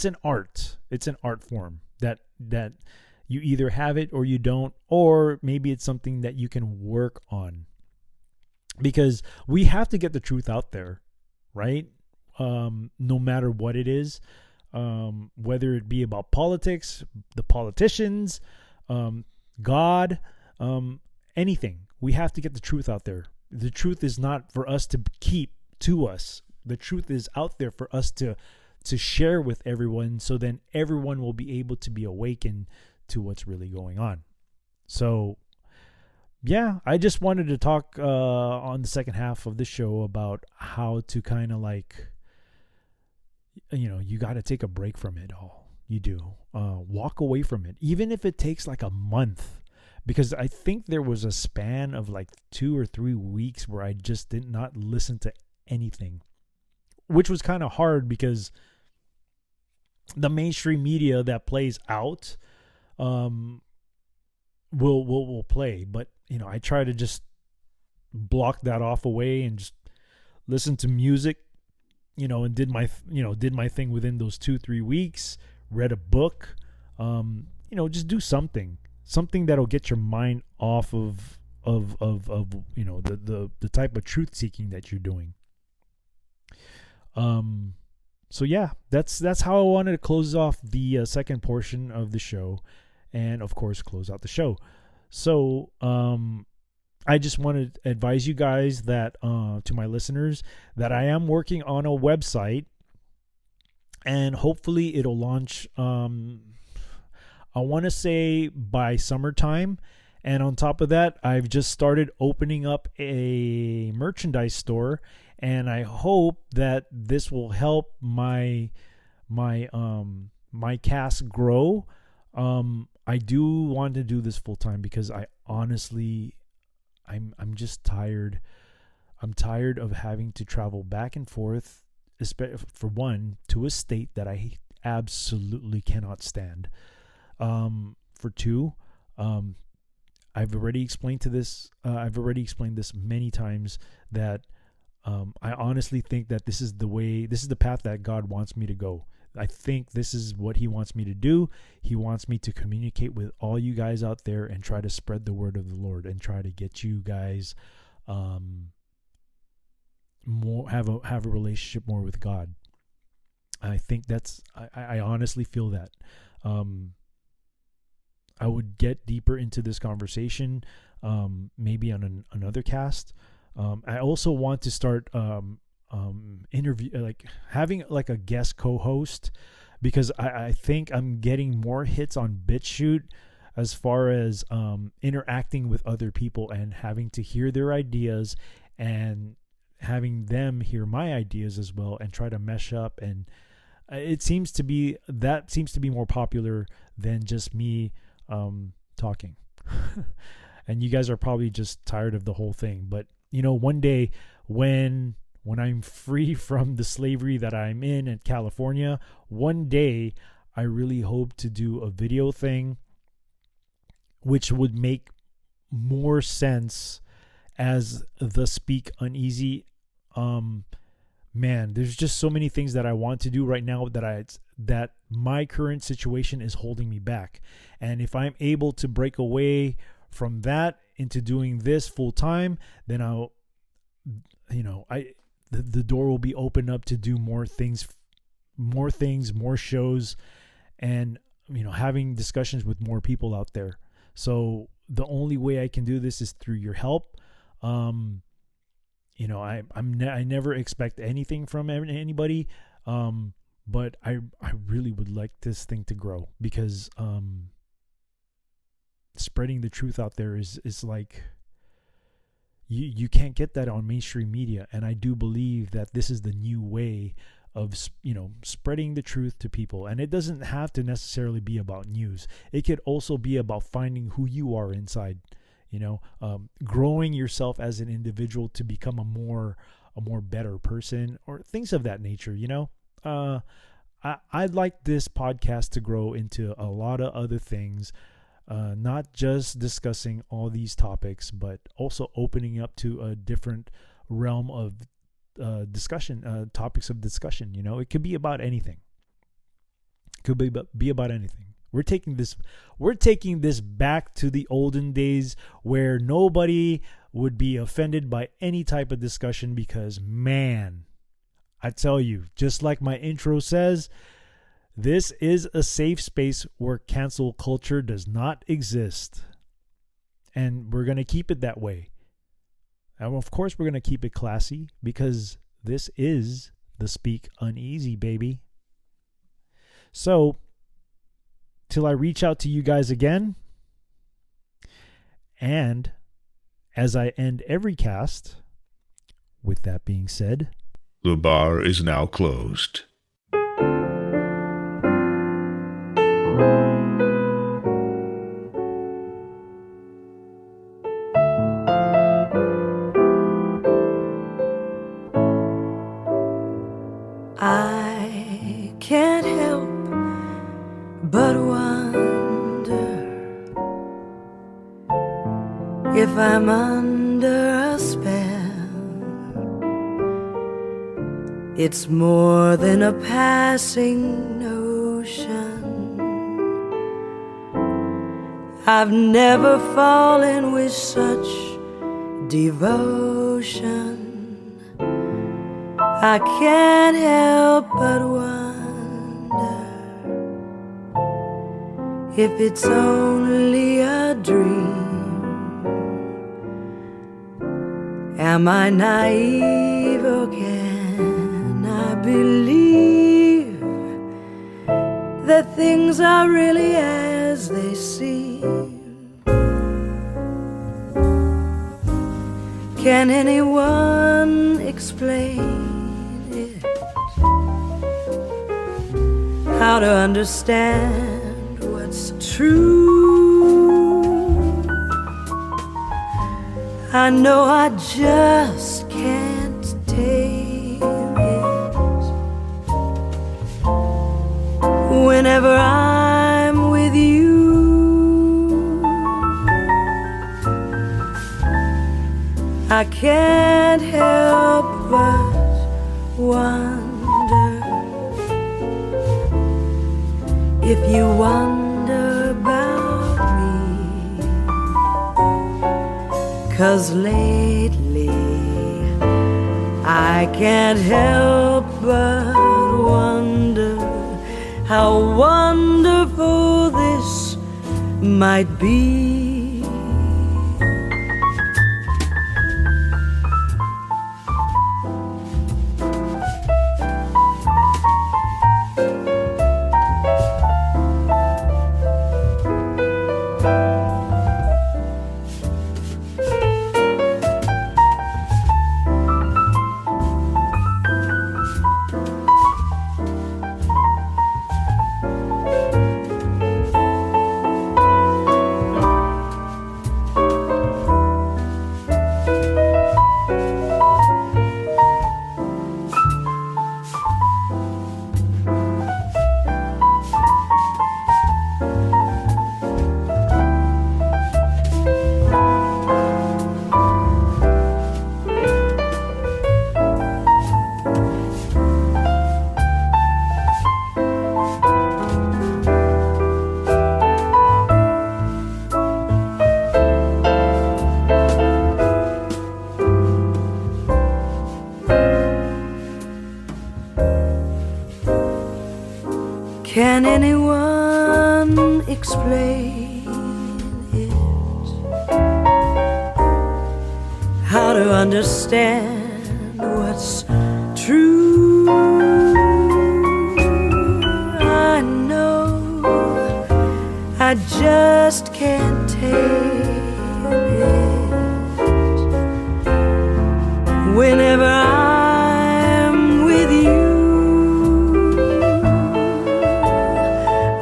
an art. It's an art form that you either have it or you don't, or maybe it's something that you can work on. Because we have to get the truth out there, right? No matter what it is, whether it be about politics, the politicians, God, anything. We have to get the truth out there. The truth is not for us to keep to us. The truth is out there for us to share with everyone, so then everyone will be able to be awakened to what's really going on. So yeah, I just wanted to talk on the second half of the show about how to kind of like, you got to take a break from it all. You do. Walk away from it, even if it takes like a month. Because I think there was a span of like 2 or 3 weeks where I just did not listen to anything, which was kind of hard, because the mainstream media that plays out will play, but I try to just block that off away and just listen to music, and did my thing within those 2-3 weeks. Read a book, just do something that'll get your mind off of the type of truth seeking that you're doing. So yeah, that's how I wanted to close off the second portion of the show, and of course close out the show. So I just want to advise you guys that to my listeners, that I am working on a website, and hopefully it'll launch I want to say by summertime. And on top of that, I've just started opening up a merchandise store, and I hope that this will help my cast grow. I do want to do this full time, because I honestly, I'm just tired. I'm tired of having to travel back and forth, for one, to a state that I absolutely cannot stand. For two, I've already explained this many times, that I honestly think that this is the path that God wants me to go. I think this is what he wants me to do. He wants me to communicate with all you guys out there and try to spread the word of the Lord, and try to get you guys more have a relationship more with God. I think I honestly feel that. I would get deeper into this conversation, maybe on another cast, I also want to start interview, like having like a guest co-host, because I think I'm getting more hits on BitChute as far as interacting with other people and having to hear their ideas and having them hear my ideas as well and try to mesh up. And it seems to be more popular than just me talking. And you guys are probably just tired of the whole thing. But one day when I'm free from the slavery that I'm in California, one day I really hope to do a video thing which would make more sense as the Speak Uneasy. Man, there's just so many things that I want to do right now that my current situation is holding me back. And if I'm able to break away from that into doing this full time, then the door will be opened up to do more things, more shows, and having discussions with more people out there. So the only way I can do this is through your help. I never expect anything from anybody, but I really would like this thing to grow, because spreading the truth out there is like you can't get that on mainstream media. And I do believe that this is the new way of spreading the truth to people. And it doesn't have to necessarily be about news. It could also be about finding who you are inside, growing yourself as an individual to become a more better person, or things of that nature. I'd like this podcast to grow into a lot of other things, not just discussing all these topics, but also opening up to a different realm of discussion, topics of discussion. It could be about anything. It could be about anything. We're taking this back to the olden days where nobody would be offended by any type of discussion, because, man, I tell you, just like my intro says, this is a safe space where cancel culture does not exist. And we're going to keep it that way. And of course, we're going to keep it classy, because this is the Speak Uneasy, baby. So, till I reach out to you guys again, and as I end every cast, with that being said, the bar is now closed. I can't help but wonder if I'm under a spell. It's more than a passing notion. I've never fallen with such devotion. I can't help but wonder if it's only a dream. Am I naive, or can I believe that things are really as they seem? Can anyone explain how to understand what's true? I know I just can't tame it. Whenever I'm with you, I can't help but wonder if you wonder about me. 'Cause lately I can't help but wonder how wonderful this might be. how to understand what's true. I know I just can't take it whenever I'm with you.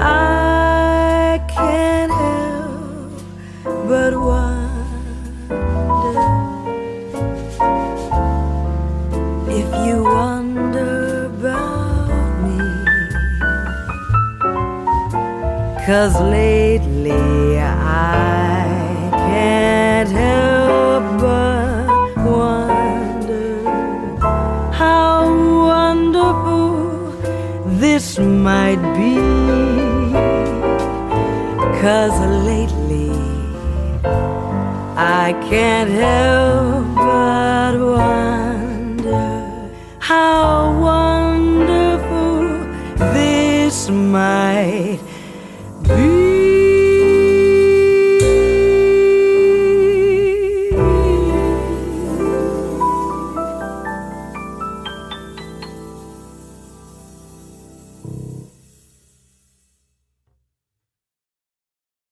I can't help but wonder if you wonder about me. 'Cause lately I can't help but wonder how wonderful this might be. 'Cause lately I can't help but wonder how wonderful this might be.